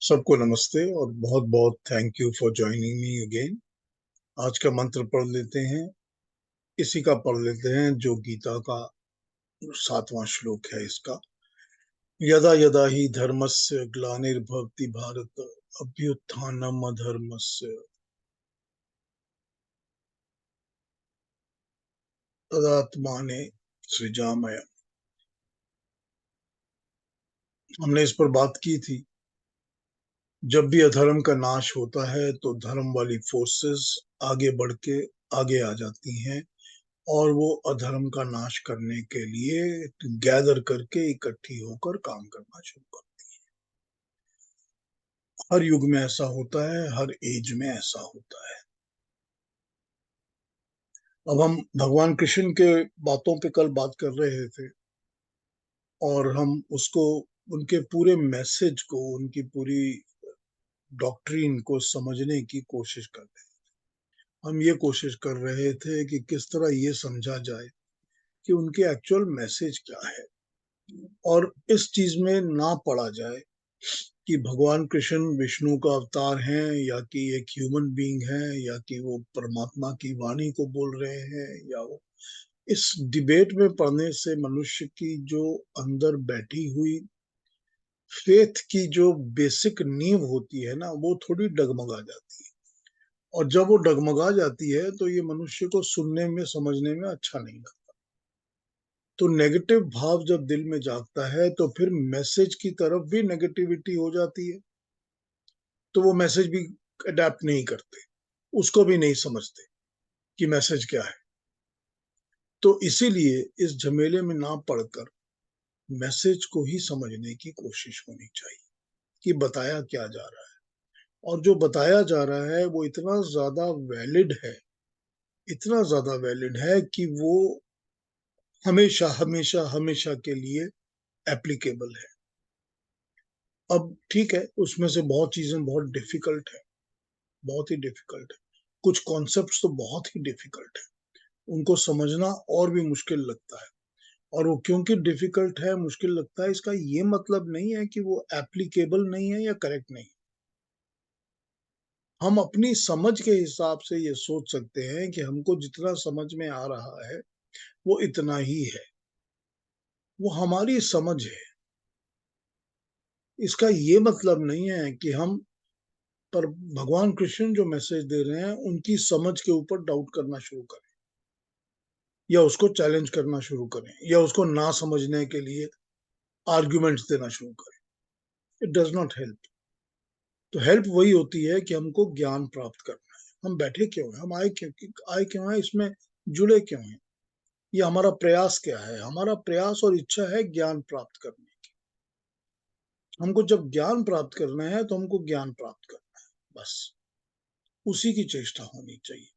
सबको नमस्ते और बहुत बहुत thank you for joining me again. आज का मंत्र पढ़ लेते हैं। इसी का पढ़ लेते हैं जो गीता का 7वां श्लोक है इसका। यदा यदा ही धर्मस्य ग्लानिर्भवति भारत अभ्युत्थानम् अधर्मस्य तदात्माने सृजामय। हमने इस पर बात की थी। जब भी अधर्म का नाश होता है तो धर्म वाली फोर्सेस आगे बढ़ के आगे आ जाती हैं और वो अधर्म का नाश करने के लिए गैदर करके इकट्ठी होकर काम करना शुरू करती है। हर युग में ऐसा होता है, हर एज में ऐसा होता है। अब हम भगवान कृष्ण के बातों पे कल बात कर रहे थे और हम उसको, उनके पूरे मैसेज को, उनकी पूरी डॉक्ट्रिन को समझने की कोशिश कर रहे थे। हम ये कोशिश कर रहे थे कि किस तरह ये समझा जाए कि उनके एक्चुअल मैसेज क्या है और इस चीज में ना पड़ा जाए कि भगवान कृष्ण विष्णु का अवतार हैं या कि एक ह्यूमन बीइंग है या कि वो परमात्मा की वाणी को बोल रहे हैं या वो। इस डिबेट में पढ़ने से मनुष्य की जो अंदर बैठी हुई फेथ की जो बेसिक नींव होती है ना, वो थोड़ी डगमगा जाती है। और जब वो डगमगा जाती है तो ये मनुष्य को सुनने में समझने में अच्छा नहीं लगता। तो नेगेटिव भाव जब दिल में जागता है तो फिर मैसेज की तरफ भी नेगेटिविटी हो जाती है। तो वो मैसेज भी अडेप्ट नहीं करते, उसको भी नहीं समझते कि मैसेज क्या है। तो इसीलिए इस झमेले में ना पड़कर मैसेज को ही समझने की कोशिश होनी चाहिए कि बताया क्या जा रहा है। और जो बताया जा रहा है वो इतना ज्यादा वैलिड है, इतना ज्यादा वैलिड है कि वो हमेशा हमेशा हमेशा के लिए एप्लीकेबल है। अब ठीक है, उसमें से बहुत चीजें बहुत डिफिकल्ट है, बहुत ही डिफिकल्ट है। कुछ कॉन्सेप्ट्स तो बहुत ही डिफिकल्ट है, उनको समझना और भी मुश्किल लगता है। और वो क्योंकि डिफिकल्ट है, मुश्किल लगता है, इसका ये मतलब नहीं है कि वो एप्लीकेबल नहीं है या करेक्ट नहीं। हम अपनी समझ के हिसाब से ये सोच सकते हैं कि हमको जितना समझ में आ रहा है वो इतना ही है। वो हमारी समझ है। इसका ये मतलब नहीं है कि हम पर भगवान कृष्ण जो मैसेज दे रहे हैं उनकी समझ के ऊपर डाउट करना शुरू करें या उसको चैलेंज करना शुरू करें या उसको ना समझने के लिए आर्ग्यूमेंट्स देना शुरू करें। It does not help. तो हेल्प वही होती है कि हमको ज्ञान प्राप्त करना है। हम बैठे क्यों हैं, हम आए क्यों हैं, इसमें जुड़े क्यों हैं, ये हमारा प्रयास क्या है। हमारा प्रयास और इच्छा है ज्ञान प्राप्त करने की। हमको जब ज्ञान प्राप्त करना है तो हमको ज्ञान प्राप्त करना है, बस उसी की चेष्टा होनी चाहिए।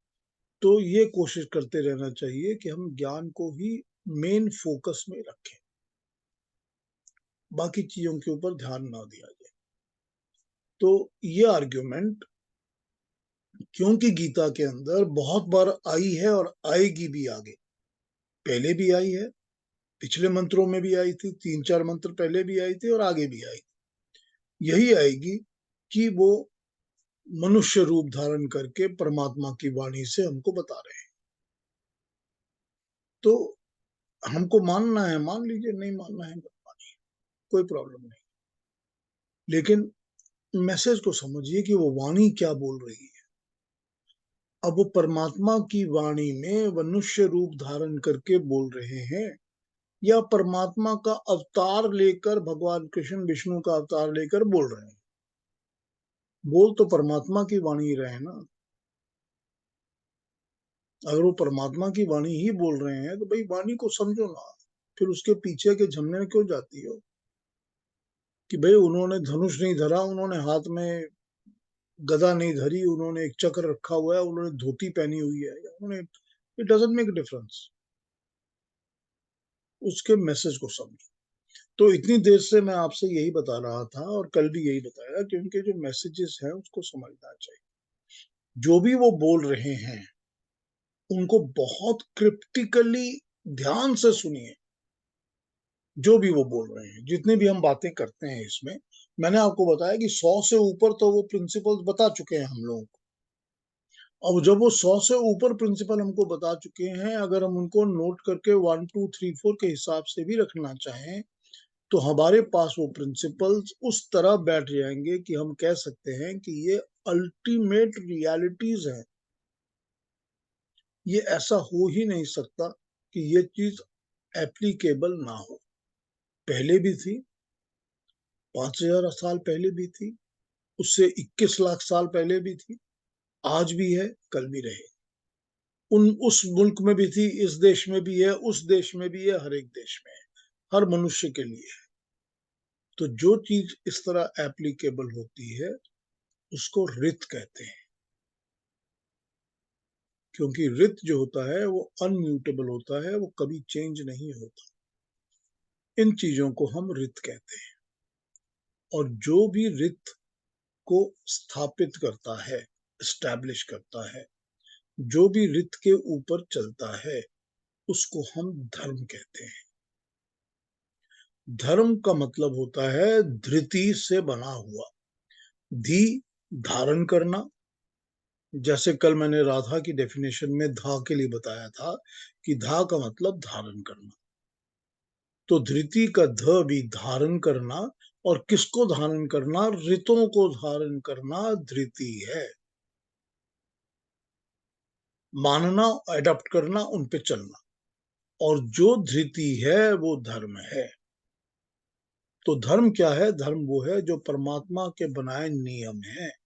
तो ये कोशिश करते रहना चाहिए कि हम ज्ञान को ही मेन फोकस में रखें, बाकी चीजों के ऊपर ध्यान ना दिया जाए। तो ये आर्ग्यूमेंट क्योंकि गीता के अंदर बहुत बार आई है और आएगी भी आगे। पहले भी आई है, पिछले मंत्रों में भी आई थी, 3-4 मंत्र पहले भी आई थी और आगे भी आई। यही आएगी कि वो मनुष्य रूप धारण करके परमात्मा की वाणी से हमको बता रहे हैं। तो हमको मानना है मान लीजिए, नहीं मानना है मत मानिए, कोई प्रॉब्लम नहीं। लेकिन मैसेज को समझिए कि वो वाणी क्या बोल रही है। अब वो परमात्मा की वाणी में मनुष्य रूप धारण करके बोल रहे हैं या परमात्मा का अवतार लेकर, भगवान कृष्ण विष्णु का अवतार लेकर बोल रहे हैं। बोल तो परमात्मा की वाणी रहे ना। अगर वो परमात्मा की वाणी ही बोल रहे हैं तो भाई वाणी को समझो ना। फिर उसके पीछे के झमने में क्यों जाती हो कि भाई उन्होंने धनुष नहीं धरा, उन्होंने हाथ में गदा नहीं धरी, उन्होंने एक चक्र रखा हुआ है, उन्होंने धोती पहनी हुई है, उन्होंने, इट डजंट मेक डिफरेंस। उसके मैसेज को समझो। तो इतनी देर से मैं आपसे यही बता रहा था और कल भी यही बताया कि उनके जो मैसेजेस हैं उसको समझना चाहिए। जो भी वो बोल रहे हैं उनको बहुत क्रिप्टिकली ध्यान से सुनिए। जो भी वो बोल रहे हैं, जितनी भी हम बातें करते हैं इसमें, मैंने आपको बताया कि 100 से ऊपर तो वो प्रिंसिपल्स बता चुके हैं हम लोगों को। अब जब वो 100 से ऊपर प्रिंसिपल हमको बता चुके हैं, अगर हम उनको नोट करके 1 2 3 4 के हिसाब से भी रखना चाहें, तो हमारे पास वो प्रिंसिपल्स उस तरह बैठ जाएंगे कि हम कह सकते हैं कि ये अल्टीमेट रियलिटीज हैं। ये ऐसा हो ही नहीं सकता कि ये चीज एप्लीकेबल ना हो। पहले भी थी, 5,000 साल पहले भी थी, उससे 21 लाख साल पहले भी थी, आज भी है, कल भी रहे। उस मुल्क में भी थी, इस देश में भी है, उस देश में भी है, हर एक देश में है, हर मनुष्य के लिए है। तो जो चीज इस तरह एप्लीकेबल होती है उसको रित कहते हैं, क्योंकि रित जो होता है वो अनम्यूटेबल होता है, वो कभी चेंज नहीं होता। इन चीजों को हम रित कहते हैं। और जो भी रित को स्थापित करता है, स्टैब्लिश करता है, जो भी रित के ऊपर चलता है, उसको हम धर्म कहते हैं। धर्म का मतलब होता है धृति से बना हुआ। धी, धारण करना। जैसे कल मैंने राधा की डेफिनेशन में धा के लिए बताया था कि धा का मतलब धारण करना। तो धृति का ध भी धारण करना। और किसको धारण करना? ऋतों को धारण करना धृति है। मानना, एडॉप्ट करना, उन पे चलना। और जो धृति है वो धर्म है। तो धर्म क्या है? धर्म वो है जो परमात्मा के बनाए नियम है,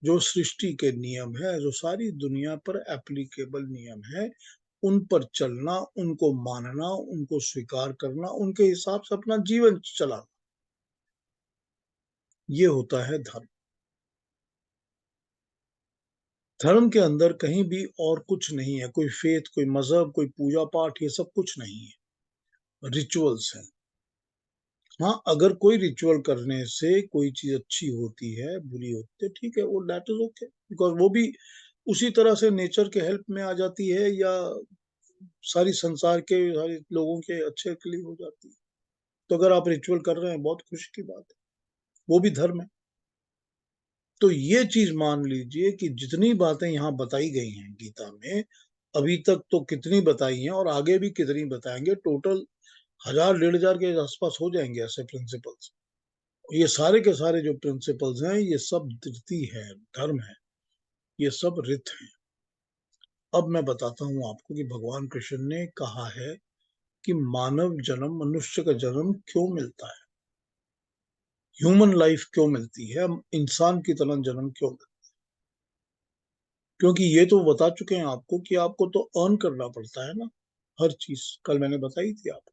जो सृष्टि के नियम है, जो सारी दुनिया पर एप्लीकेबल नियम है, उन पर चलना, उनको मानना, उनको स्वीकार करना, उनके हिसाब से अपना जीवन चलाना, ये होता है धर्म। धर्म के अंदर कहीं भी और कुछ नहीं है, कोई फेथ, कोई मजहब, कोई पूजा पाठ, ये सब कुछ नहीं है, रिचुअल्स हैं। हाँ, अगर कोई रिचुअल करने से कोई चीज अच्छी होती है, बुरी होती है, ठीक है, वो दैट इज ओके, बिकॉज वो भी उसी तरह से नेचर के हेल्प में आ जाती है, या सारी संसार के सारे लोगों के अच्छे के लिए हो जाती है। तो अगर आप रिचुअल कर रहे हैं, बहुत खुशी की बात है, वो भी धर्म है। तो ये चीज मान लीजिए कि जितनी बातें यहाँ बताई गई हैं गीता में, अभी तक तो कितनी बताई हैं और आगे भी कितनी बताएंगे, टोटल 1000 1500 के आसपास हो जाएंगे ऐसे प्रिंसिपल्स। ये सारे के सारे जो प्रिंसिपल्स हैं, ये सब धृति है, धर्म है, ये सब रित है। अब मैं बताता हूँ आपको कि भगवान कृष्ण ने कहा है कि मानव जन्म, मनुष्य का जन्म क्यों मिलता है, ह्यूमन लाइफ क्यों मिलती है, इंसान की तरह जन्म क्यों मिलता है। क्योंकि ये तो बता चुके हैं आपको कि आपको तो अर्न करना पड़ता है ना, हर चीज कल मैंने बताई थी आपको।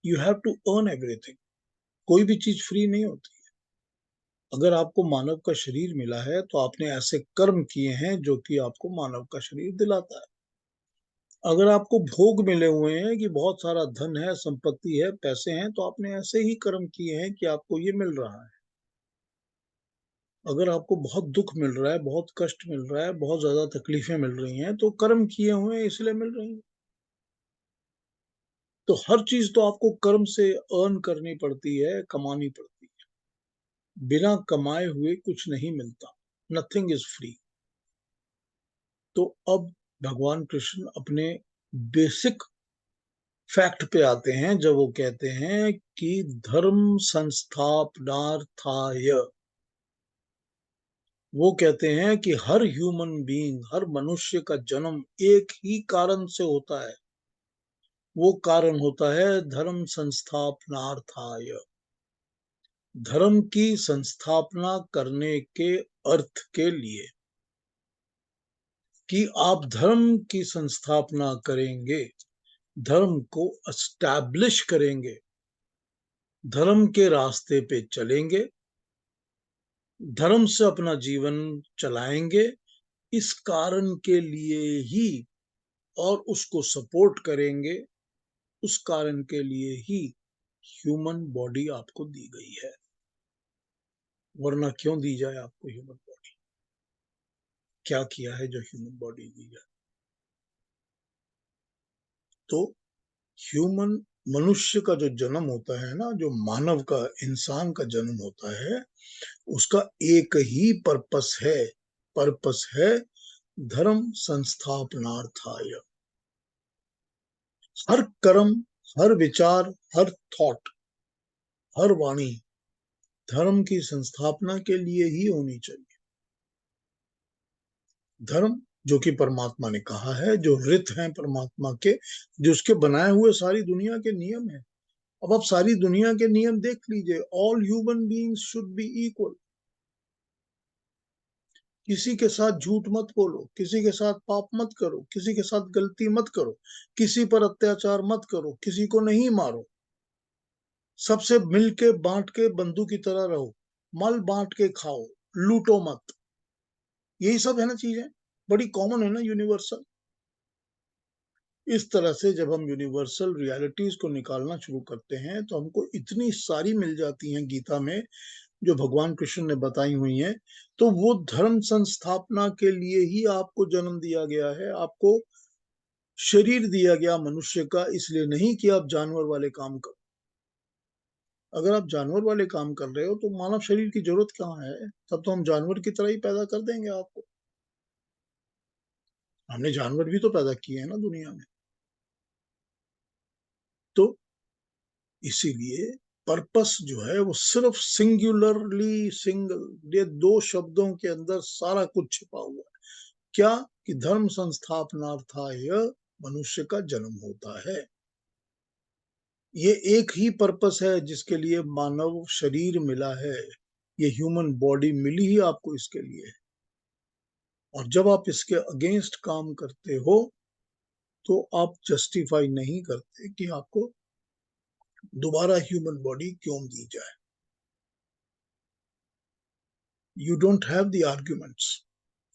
You have to earn everything. कोई भी चीज फ्री नहीं होती। अगर आपको मानव का शरीर मिला है तो आपने ऐसे कर्म किए हैं जो कि आपको मानव का शरीर दिलाता है। अगर आपको भोग मिले हुए हैं कि बहुत सारा धन है, संपत्ति है, पैसे हैं, तो आपने ऐसे ही कर्म किए हैं कि आपको ये मिल रहा है। अगर आपको बहुत दुख मिल रहा है, बहुत कष्ट मिल रहा है, बहुत ज्यादा तकलीफें मिल रही हैं, तो कर्म किए हुए हैं इसलिए मिल रही हैं। तो हर चीज तो आपको कर्म से अर्न करनी पड़ती है, कमानी पड़ती है। बिना कमाए हुए कुछ नहीं मिलता। Nothing is free. तो अब भगवान कृष्ण अपने बेसिक फैक्ट पे आते हैं, जब वो कहते हैं कि धर्म संस्थापनार्थाय। वो कहते हैं कि हर ह्यूमन बीइंग, हर मनुष्य का जन्म एक ही कारण से होता है। वो कारण होता है धर्म संस्थापनार्थाय, धर्म की संस्थापना करने के अर्थ के लिए। कि आप धर्म की संस्थापना करेंगे, धर्म को एस्टैब्लिश करेंगे, धर्म के रास्ते पे चलेंगे, धर्म से अपना जीवन चलाएंगे, इस कारण के लिए ही, और उसको सपोर्ट करेंगे, उस कारण के लिए ही ह्यूमन बॉडी आपको दी गई है। वरना क्यों दी जाए आपको ह्यूमन बॉडी? क्या किया है जो ह्यूमन बॉडी दी जाए? तो ह्यूमन मनुष्य का जो जन्म होता है ना, जो मानव का, इंसान का जन्म होता है, उसका एक ही पर्पस है धर्म संस्थापनार्थाय। हर कर्म, हर विचार, हर थॉट, हर वाणी धर्म की संस्थापना के लिए ही होनी चाहिए। धर्म जो कि परमात्मा ने कहा है, जो रित हैं परमात्मा के, जो उसके बनाए हुए सारी दुनिया के नियम है। अब आप सारी दुनिया के नियम देख लीजिए, all human beings should be equal. किसी के साथ झूठ मत बोलो, किसी के साथ पाप मत करो, किसी के साथ गलती मत करो, किसी पर अत्याचार मत करो, किसी को नहीं मारो, सबसे मिलके बांट के बंधु की तरह रहो, मल बांट के खाओ, लूटो मत। यही सब है ना चीजें, बड़ी कॉमन है ना, यूनिवर्सल। इस तरह से जब हम यूनिवर्सल रियलिटीज को निकालना शुरू करते हैं तो हमको इतनी सारी मिल जाती हैं गीता में, जो भगवान कृष्ण ने बताई हुई हैं। तो वो धर्म संस्थापना के लिए ही आपको जन्म दिया गया है, आपको शरीर दिया गया मनुष्य का, इसलिए नहीं कि आप जानवर वाले काम करो। अगर आप जानवर वाले काम कर रहे हो तो मानव शरीर की जरूरत कहाँ है? तब तो हम जानवर की तरह ही पैदा कर देंगे आपको। हमने जानवर भी तो पैदा किए हैं ना दुनिया में। तो इसीलिए पर्पस जो है वो सिर्फ सिंगुलरली सिंगल, ये दो शब्दों के अंदर सारा कुछ छिपा हुआ है। क्या? कि धर्म संस्थापनार्थाय मनुष्य का जन्म होता है। ये एक ही पर्पस है जिसके लिए मानव शरीर मिला है, ये ह्यूमन बॉडी मिली ही आपको इसके लिए है। और जब आप इसके अगेंस्ट काम करते हो तो आप जस्टिफाई नहीं करते कि आपको दोबारा ह्यूमन बॉडी क्यों दी जाए। You don't have the arguments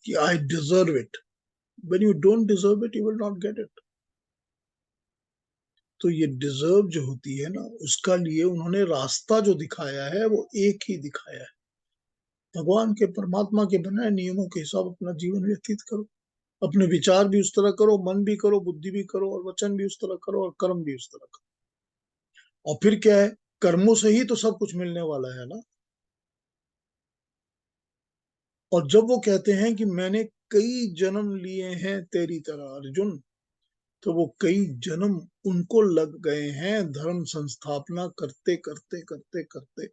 कि I deserve it. When you don't deserve it, you will not get it. तो ये डिजर्व जो होती है ना, उसका लिए उन्होंने रास्ता जो दिखाया है वो एक ही दिखाया है। भगवान के, परमात्मा के बनाए नियमों के हिसाब अपना जीवन व्यतीत करो, अपने विचार भी उस तरह करो, मन भी करो, बुद्धि भी करो, और वचन भी उस तरह करो, और कर्म भी उस तरह करो। और फिर क्या है? कर्मों से ही तो सब कुछ मिलने वाला है ना। और जब वो कहते हैं कि मैंने कई जन्म लिए हैं तेरी तरह अर्जुन, तो वो कई जन्म उनको लग गए हैं धर्म संस्थापना करते करते करते करते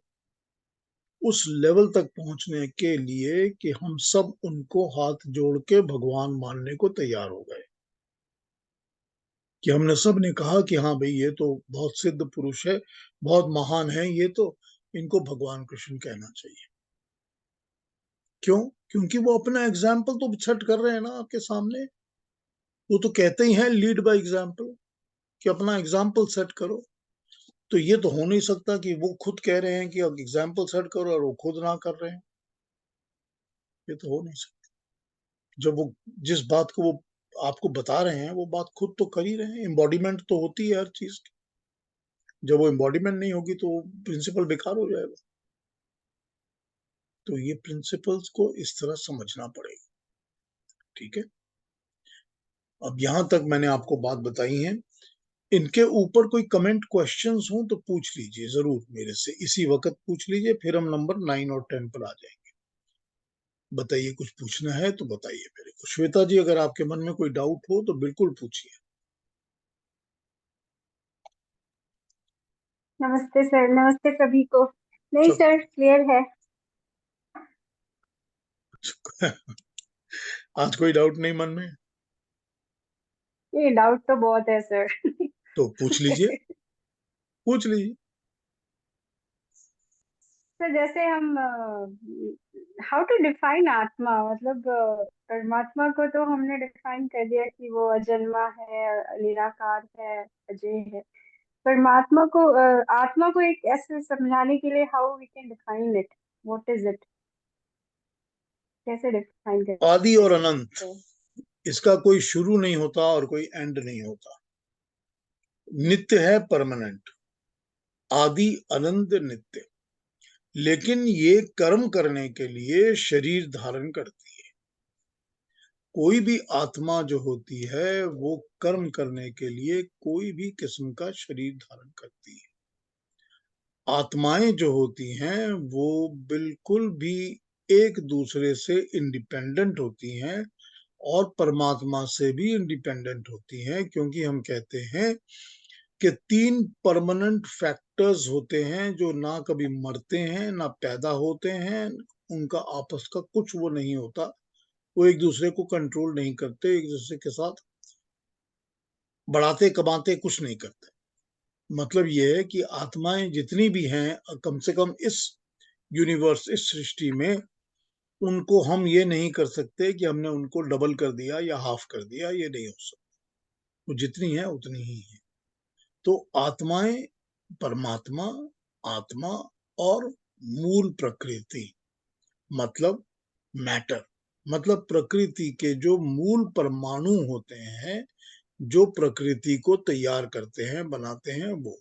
उस लेवल तक पहुंचने के लिए कि हम सब उनको हाथ जोड़ के भगवान मानने को तैयार हो गए। कि हमने सब ने कहा कि हाँ भाई, ये तो बहुत सिद्ध पुरुष है, बहुत महान है, ये तो इनको भगवान कृष्ण कहना चाहिए। क्यों? क्योंकि वो अपना एग्जाम्पल तो छट कर रहे हैं ना आपके सामने। वो तो कहते ही हैं लीड बाय एग्जाम्पल, कि अपना एग्जाम्पल सेट करो। तो ये तो हो नहीं सकता कि वो खुद कह रहे हैं कि अब एग्जाम्पल सेट करो और वो खुद ना कर रहे हैं। ये तो हो नहीं सकता। जब वो जिस बात को वो आपको बता रहे हैं वो बात खुद तो कर ही रहे हैं। एम्बॉडीमेंट तो होती है हर चीज की। जब वो एम्बॉडीमेंट नहीं होगी तो प्रिंसिपल बेकार हो जाएगा। तो ये प्रिंसिपल्स को इस तरह समझना पड़ेगा। ठीक है। अब यहां तक मैंने आपको बात बताई है। इनके ऊपर कोई कमेंट क्वेश्चंस हो तो पूछ लीजिए जरूर मेरे से, इसी वक्त पूछ लीजिए, फिर हम नंबर 9 और 10 पर आ जाएंगे। बताइए, कुछ पूछना है तो बताइए मेरे को। श्वेता जी, अगर आपके मन में कोई डाउट हो तो बिल्कुल पूछिए। नमस्ते सर, नमस्ते सभी को। नहीं सब सर, क्लियर है। आज कोई डाउट नहीं मन में? ये डाउट तो बहुत है सर। तो पूछ लीजिए, पूछ लीजिए। सर जैसे हम हाउ टू डिफाइन आत्मा, मतलब परमात्मा को तो हमने डिफाइन कर दिया कि वो अजन्मा है, निराकार है, अजय है। परमात्मा को आत्मा को एक ऐसे समझाने के लिए how we can define it, what is it, कैसे डिफाइन कर आदि और अनंत, सकते हैं? इसका कोई शुरू नहीं होता और कोई एंड नहीं होता। नित्य है, परमानेंट, आदि अनंत नित्य। लेकिन ये कर्म करने के लिए शरीर धारण करती है। कोई भी आत्मा जो होती है वो कर्म करने के लिए कोई भी किस्म का शरीर धारण करती है। आत्माएं जो होती हैं वो बिल्कुल भी एक दूसरे से इंडिपेंडेंट होती हैं और परमात्मा से भी इंडिपेंडेंट होती हैं, क्योंकि हम कहते हैं कि 3 परमानेंट फैक्टर्स होते हैं जो ना कभी मरते हैं ना पैदा होते हैं, उनका आपस का कुछ वो नहीं होता, वो एक दूसरे को कंट्रोल नहीं करते, एक दूसरे के साथ बढ़ाते कमाते कुछ नहीं करते। मतलब ये है कि आत्माएं जितनी भी हैं कम से कम इस यूनिवर्स, इस सृष्टि में, उनको हम ये नहीं कर सकते कि हमने उनको डबल कर दिया या हाफ कर दिया, ये नहीं हो सकता। वो जितनी है उतनी ही है। तो आत्माएं, परमात्मा, आत्मा और मूल प्रकृति, मतलब मैटर, मतलब प्रकृति के जो मूल परमाणु होते हैं, जो प्रकृति को तैयार करते हैं, बनाते हैं, वो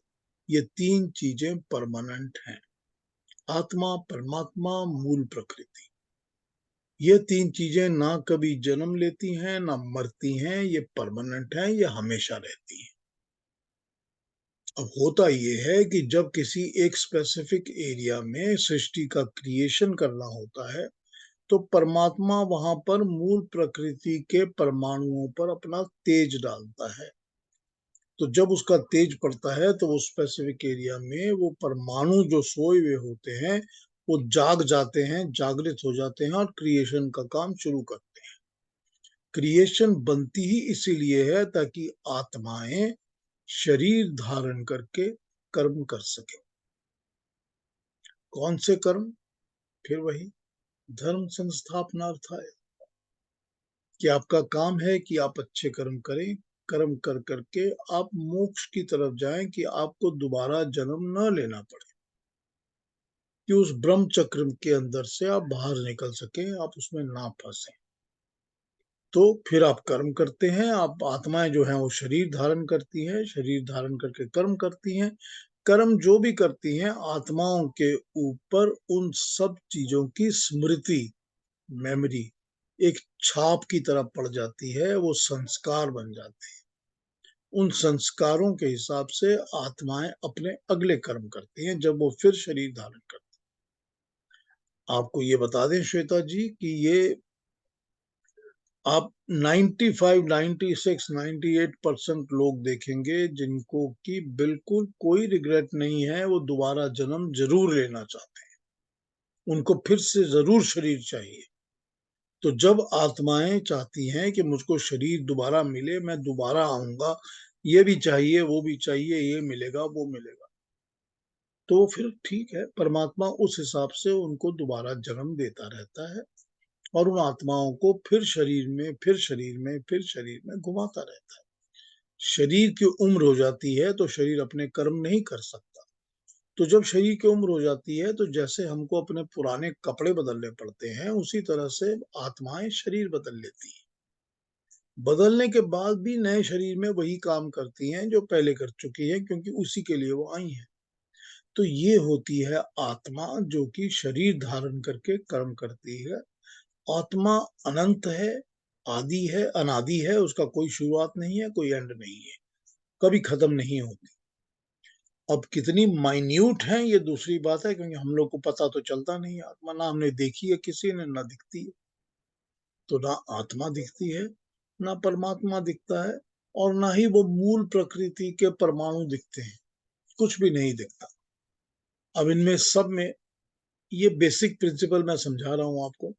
ये 3 चीजें परमानेंट हैं। आत्मा, परमात्मा, मूल प्रकृति, ये 3 चीजें ना कभी जन्म लेती हैं ना मरती हैं, ये परमानेंट हैं, ये हमेशा रहती हैं। अब होता ये है कि जब किसी एक स्पेसिफिक एरिया में सृष्टि का क्रिएशन करना होता है, तो परमात्मा वहां पर मूल प्रकृति के परमाणुओं पर अपना तेज डालता है। तो जब उसका तेज पड़ता है तो वो स्पेसिफिक एरिया में वो परमाणु जो सोए हुए होते हैं वो जाग जाते हैं, जागृत हो जाते हैं और क्रिएशन का काम शुरू करते हैं। क्रिएशन बनती ही इसीलिए है ताकि आत्माएं शरीर धारण करके कर्म कर सके। कौन से कर्म? फिर वही धर्म संस्थापनार्थाय, कि आपका काम है कि आप अच्छे कर्म करें, कर्म कर करके आप मोक्ष की तरफ जाएं, कि आपको दोबारा जन्म न लेना पड़े, कि उस ब्रह्म चक्र के अंदर से आप बाहर निकल सके, आप उसमें ना फंसे। तो फिर आप कर्म करते हैं, आप आत्माएं जो हैं वो शरीर धारण करती हैं, शरीर धारण करके कर्म करती हैं। कर्म जो भी करती हैं, आत्माओं के ऊपर उन सब चीजों की स्मृति, मेमोरी, एक छाप की तरह पड़ जाती है, वो संस्कार बन जाते हैं। उन संस्कारों के हिसाब से आत्माएं अपने अगले कर्म करती हैं जब वो फिर शरीर धारण करती हैं। आपको ये बता दें श्वेता जी कि ये आप 95, 96, 98% लोग देखेंगे जिनको कि बिल्कुल कोई रिग्रेट नहीं है, वो दोबारा जन्म जरूर लेना चाहते हैं, उनको फिर से जरूर शरीर चाहिए। तो जब आत्माएं चाहती हैं कि मुझको शरीर दोबारा मिले, मैं दोबारा आऊंगा, ये भी चाहिए, वो भी चाहिए, ये मिलेगा, वो मिलेगा, तो फिर ठीक है, परमात्मा उस हिसाब से उनको दोबारा जन्म देता रहता है और उन आत्माओं को फिर शरीर में, फिर शरीर में, फिर शरीर में घुमाता रहता है। शरीर की उम्र हो जाती है तो शरीर अपने कर्म नहीं कर सकता। तो जब शरीर की उम्र हो जाती है तो जैसे हमको अपने पुराने कपड़े बदलने पड़ते हैं, उसी तरह से आत्माएं शरीर बदल लेती हैं। बदलने के बाद भी नए शरीर में वही काम करती हैं जो पहले कर चुकी हैं, क्योंकि उसी के लिए वो आई हैं। तो ये होती है आत्मा जो कि शरीर धारण करके कर्म करती है। आत्मा अनंत है, आदि है, अनादि है, उसका कोई शुरुआत नहीं है, कोई एंड नहीं है, कभी खत्म नहीं होती। अब कितनी माइन्यूट है ये दूसरी बात है, क्योंकि हम लोग को पता तो चलता नहीं है आत्मा, ना हमने देखी है किसी ने, ना दिखती है। तो ना आत्मा दिखती है, ना परमात्मा दिखता है, और ना ही वो मूल प्रकृति के परमाणु दिखते हैं, कुछ भी नहीं दिखता। अब इनमें सब में ये बेसिक प्रिंसिपल मैं समझा रहा हूं आपको,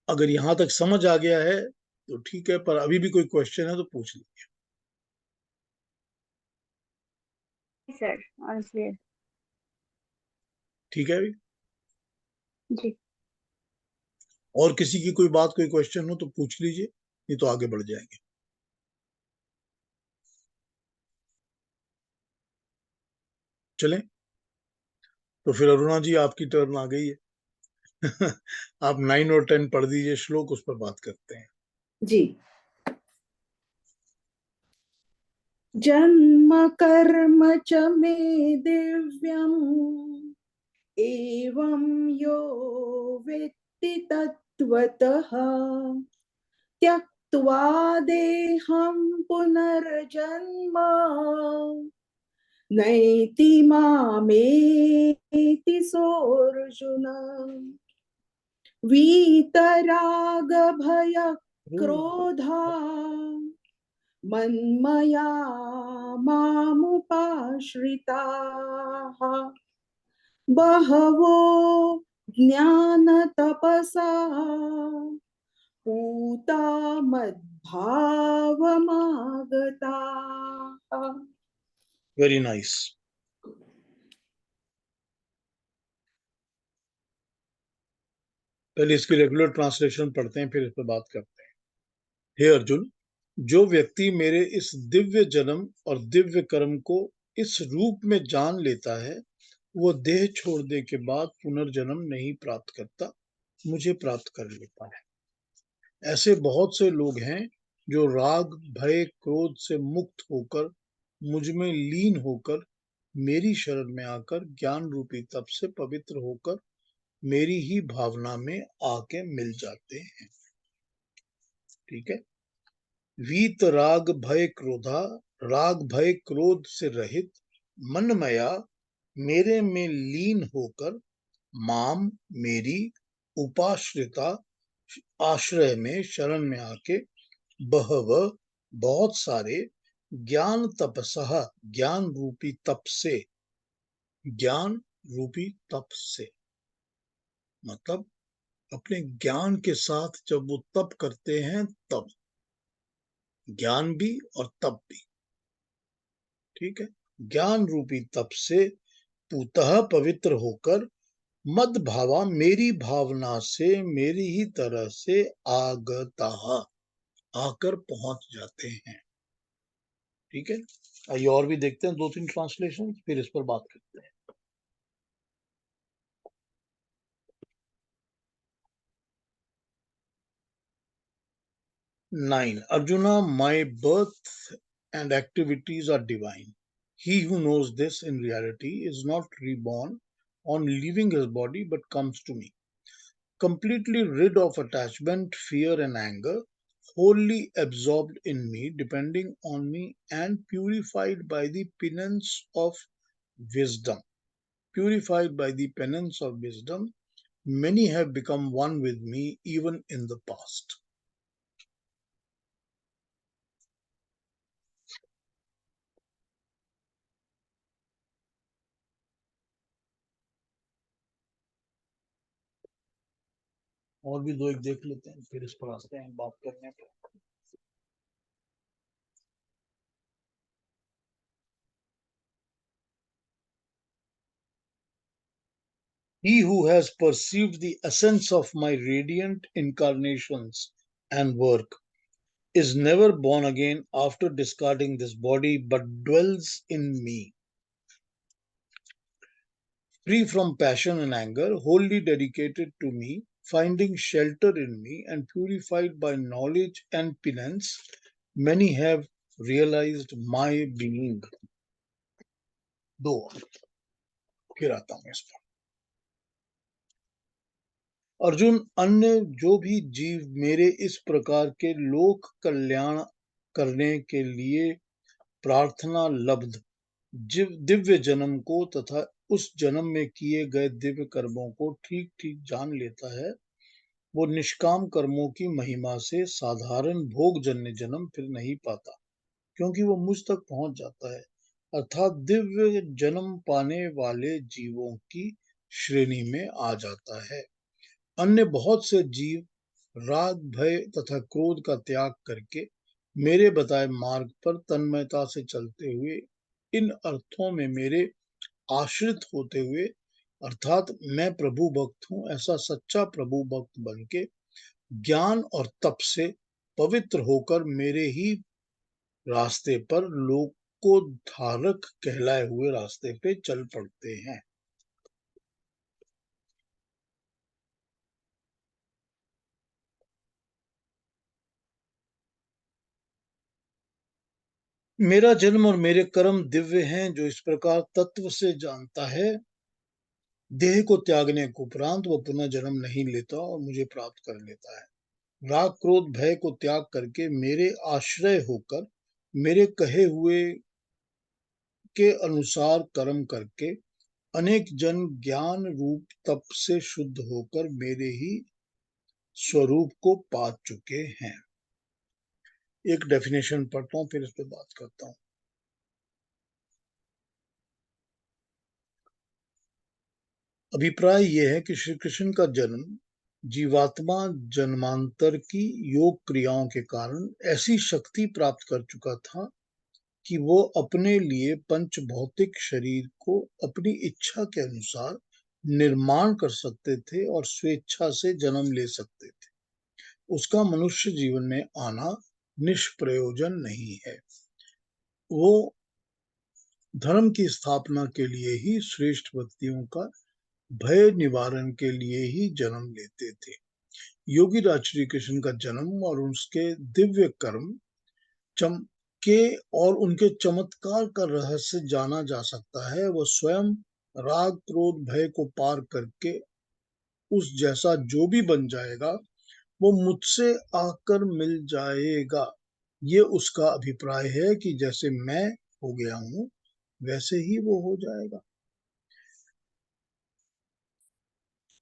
अगर यहां तक समझ आ गया है तो ठीक है, पर अभी भी कोई क्वेश्चन है तो पूछ लीजिए। Sir, honestly. ठीक है अभी, जी। और किसी की कोई बात, कोई क्वेश्चन हो तो पूछ लीजिए, नहीं तो आगे बढ़ जाएंगे। चलें, तो फिर अरुणा जी आपकी टर्न आ गई है। आप 9 और 10 पढ़ दीजिए श्लोक, उस पर बात करते हैं। जी। जन्म कर्म च मे दिव्यम् एवं यो वेत्ति तत्त्वतः त्यक्त्वा देहं पुनर्जन्म नैति मामेति सोऽर्जुन वीतराग भय क्रोधा मन्मया मामुपाश्रिताः बहवो ज्ञानतपसा पूता मद्भावमागताः। Very nice. पहले इसकी रेगुलर ट्रांसलेशन पढ़ते हैं, फिर इस पर बात करते हैं। हे अर्जुन, जो व्यक्ति मेरे इस दिव्य जन्म और दिव्य कर्म को इस रूप में जान लेता है, वो देह छोड़ने के बाद पुनर्जन्म नहीं प्राप्त करता, मुझे प्राप्त कर लेता है। ऐसे बहुत से लोग हैं जो राग भय क्रोध से मुक्त होकर, मुझ में लीन होकर, मेरी शरण में आकर ज्ञान रूपी तप से पवित्र होकर मेरी ही भावना में आके मिल जाते हैं। ठीक है। वीत राग भय क्रोधा, राग भय क्रोध से रहित, मनमया मेरे में लीन होकर, माम मेरी उपाश्रिता आश्रय में शरण में आके, बहव बहुत सारे, ज्ञान तपसः ज्ञान रूपी तप से, ज्ञान रूपी तप से मतलब अपने ज्ञान के साथ जब वो तप करते हैं, तब ज्ञान भी और तप भी। ठीक है। ज्ञान रूपी तप से पूतः पवित्र होकर, मद भावा मेरी भावना से, मेरी ही तरह से आगता आकर पहुंच जाते हैं। ठीक है। आइए और भी देखते हैं 2-3 ट्रांसलेशन, फिर इस पर बात करते हैं। 9. Arjuna, my birth and activities are divine. He who knows this in reality is not reborn on leaving his body but comes to me, completely rid of attachment, fear and anger, wholly absorbed in me, depending on me, and purified by the penance of wisdom. Purified by the penance of wisdom, many have become one with me even in the past. और भी 2-1 देख लेते हैं, फिर इस पर आते हैं बात करने पर। He who has perceived the essence of my radiant incarnations and work is never born again after discarding this body, but dwells in me. Free from passion and anger, wholly dedicated to me, finding shelter in me, and purified by knowledge and penance, many have realized my being. 2 फिर आता हूं इस पर। अर्जुन, अन्य जो भी जीव मेरे इस प्रकार के लोक कल्याण करने के लिए प्रार्थना लब्ध दिव्य जन्म को तथा उस जन्म में किए गए दिव्य कर्मों को ठीक ठीक जान लेता है, वो निष्काम कर्मों की महिमा से साधारण भोगजन्य जन्म फिर नहीं पाता, क्योंकि वो मुझ तक पहुंच जाता है, अर्थात दिव्य जन्म पाने वाले जीवों की श्रेणी में आ जाता है। अन्य बहुत से जीव राग भय तथा क्रोध का त्याग करके मेरे बताए मार्ग पर तन्मयता से चलते हुए, इन अर्थों में मेरे आश्रित होते हुए, अर्थात मैं प्रभु भक्त हूं ऐसा सच्चा प्रभु भक्त बन के, ज्ञान और तप से पवित्र होकर मेरे ही रास्ते पर लोकोद्धारक कहलाए हुए रास्ते पे चल पड़ते हैं। मेरा जन्म और मेरे कर्म दिव्य हैं। जो इस प्रकार तत्व से जानता है, देह को त्यागने के उपरांत वो पुनः जन्म नहीं लेता और मुझे प्राप्त कर लेता है। राग क्रोध भय को त्याग करके मेरे आश्रय होकर मेरे कहे हुए के अनुसार कर्म करके अनेक जन ज्ञान रूप तप से शुद्ध होकर मेरे ही स्वरूप को पा चुके हैं। एक डेफिनेशन पढ़ता हूं, फिर इस पे बात करता हूं। अभिप्राय यह है कि श्री कृष्ण का जन्म जीवात्मा जन्मांतर की योग क्रियाओं के कारण ऐसी शक्ति प्राप्त कर चुका था कि वो अपने लिए पंच भौतिक शरीर को अपनी इच्छा के अनुसार निर्माण कर सकते थे और स्वेच्छा से जन्म ले सकते थे। उसका मनुष्य जीवन में आना निष्प्रयोजन नहीं है। वो धर्म की स्थापना के लिए ही श्रेष्ठ व्यक्तियों का भय निवारण के लिए ही जन्म लेते थे। योगी राज श्री कृष्ण का जन्म और उसके दिव्य कर्म के और उनके चमत्कार का रहस्य जाना जा सकता है। वह स्वयं राग क्रोध भय को पार करके उस जैसा जो भी बन जाएगा वो मुझसे आकर मिल जाएगा। ये उसका अभिप्राय है कि जैसे मैं हो गया हूं वैसे ही वो हो जाएगा।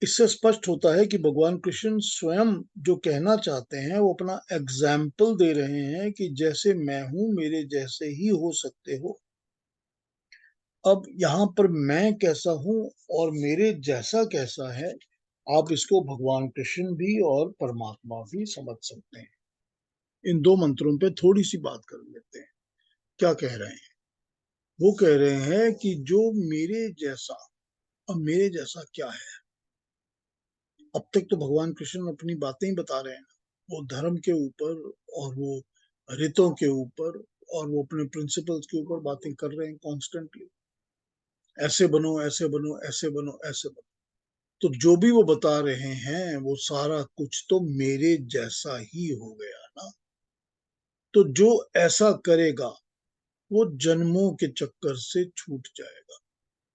इससे स्पष्ट होता है कि भगवान कृष्ण स्वयं जो कहना चाहते हैं वो अपना एग्जाम्पल दे रहे हैं कि जैसे मैं हूं मेरे जैसे ही हो सकते हो। अब यहाँ पर मैं कैसा हूं और मेरे जैसा कैसा है, आप इसको भगवान कृष्ण भी और परमात्मा भी समझ सकते हैं। इन दो मंत्रों पे थोड़ी सी बात कर लेते हैं। क्या कह रहे हैं? वो कह रहे हैं कि जो मेरे जैसा, अब मेरे जैसा क्या है? अब तक तो भगवान कृष्ण अपनी बातें ही बता रहे हैं, वो धर्म के ऊपर और वो रितों के ऊपर और वो अपने प्रिंसिपल्स के ऊपर बातें कर रहे हैं कॉन्स्टेंटली। ऐसे बनो ऐसे बनो ऐसे बनो ऐसे बनो। तो जो भी वो बता रहे हैं वो सारा कुछ तो मेरे जैसा ही हो गया ना। तो जो ऐसा करेगा वो जन्मों के चक्कर से छूट जाएगा।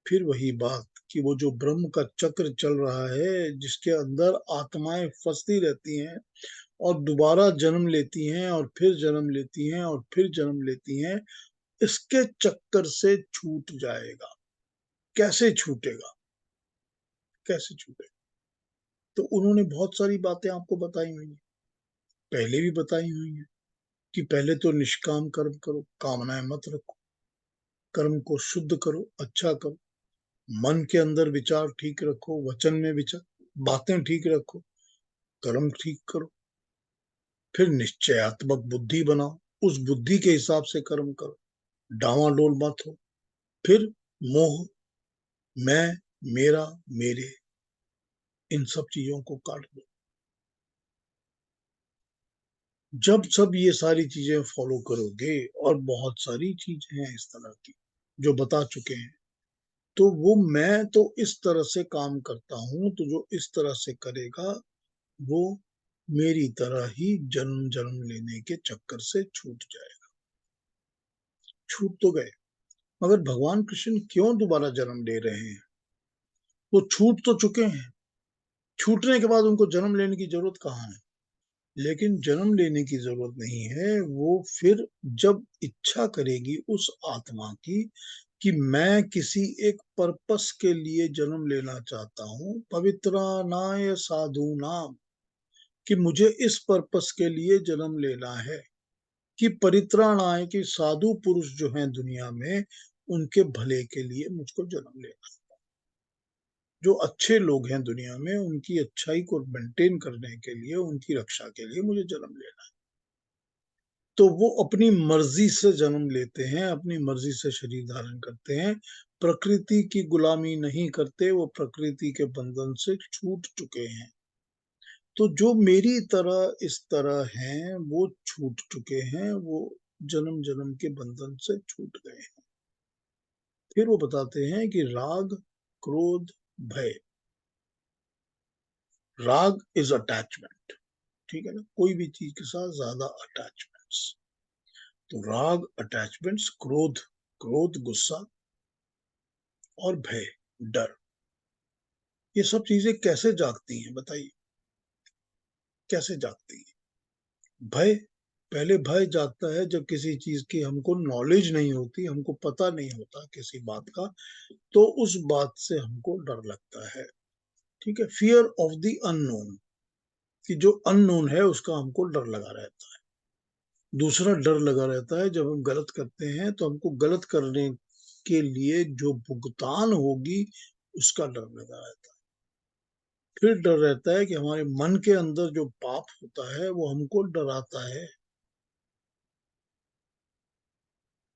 फिर वही बात कि वो जो ब्रह्म का चक्र चल रहा है जिसके अंदर आत्माएं फंसती रहती हैं और दोबारा जन्म लेती हैं और फिर जन्म लेती हैं और फिर जन्म लेती हैं, इसके चक्कर से छूट जाएगा। कैसे छूटेगा? कैसे छूटेगा? तो उन्होंने बहुत सारी बातें आपको बताई हुई हैं, पहले भी बताई हुई हैं कि पहले तो निष्काम कर्म करो, कामनाएं मत रखो, कर्म को शुद्ध करो, अच्छा करो, मन के अंदर विचार ठीक रखो, वचन में विचार बातें ठीक रखो, कर्म ठीक करो, फिर निश्चयात्मक बुद्धि बनाओ, उस बुद्धि के हिसाब से कर्म करो, डावाडोल मत हो, फिर मोह, मैं, मेरा, मेरे, इन सब चीजों को काट दो। जब सब ये सारी चीजें फॉलो करोगे, और बहुत सारी चीजें हैं इस तरह की जो बता चुके हैं, तो वो मैं तो इस तरह से काम करता हूं, तो जो इस तरह से करेगा वो मेरी तरह ही जन्म जन्म लेने के चक्कर से छूट जाएगा। छूट तो गए, मगर भगवान कृष्ण क्यों दोबारा जन्म ले रहे हैं? वो छूट तो चुके हैं, छूटने के बाद उनको जन्म लेने की जरूरत कहाँ है? लेकिन जन्म लेने की जरूरत नहीं है। वो फिर जब इच्छा करेगी उस आत्मा की कि मैं किसी एक पर्पस के लिए जन्म लेना चाहता हूँ, पवित्रानाय साधु नाम, कि मुझे इस पर्पस के लिए जन्म लेना है कि परित्राणाय, की साधु पुरुष जो हैं दुनिया में उनके भले के लिए मुझको जन्म लेना। जो अच्छे लोग हैं दुनिया में उनकी अच्छाई को मेंटेन करने के लिए, उनकी रक्षा के लिए मुझे जन्म लेना है। तो वो अपनी मर्जी से जन्म लेते हैं, अपनी मर्जी से शरीर धारण करते हैं, प्रकृति की गुलामी नहीं करते, वो प्रकृति के बंधन से छूट चुके हैं। तो जो मेरी तरह इस तरह हैं वो छूट चुके हैं, वो जन्म जन्म के बंधन से छूट गए हैं। फिर वो बताते हैं कि राग क्रोध भय, राग इज अटैचमेंट, ठीक है ना, कोई भी चीज के साथ ज्यादा अटैचमेंट्स। तो राग अटैचमेंट्स, क्रोध क्रोध गुस्सा, और भय डर, ये सब चीजें कैसे जागती हैं बताइए? कैसे जागती हैं? भय, पहले भय जागता है जब किसी चीज की हमको नॉलेज नहीं होती, हमको पता नहीं होता किसी बात का, तो उस बात से हमको डर लगता है। ठीक है, फियर ऑफ द अननोन, कि जो अननोन है उसका हमको डर लगा रहता है। दूसरा डर लगा रहता है जब हम गलत करते हैं तो हमको गलत करने के लिए जो भुगतान होगी उसका डर लगा रहता है। फिर डर रहता है कि हमारे मन के अंदर जो पाप होता है वो हमको डराता है।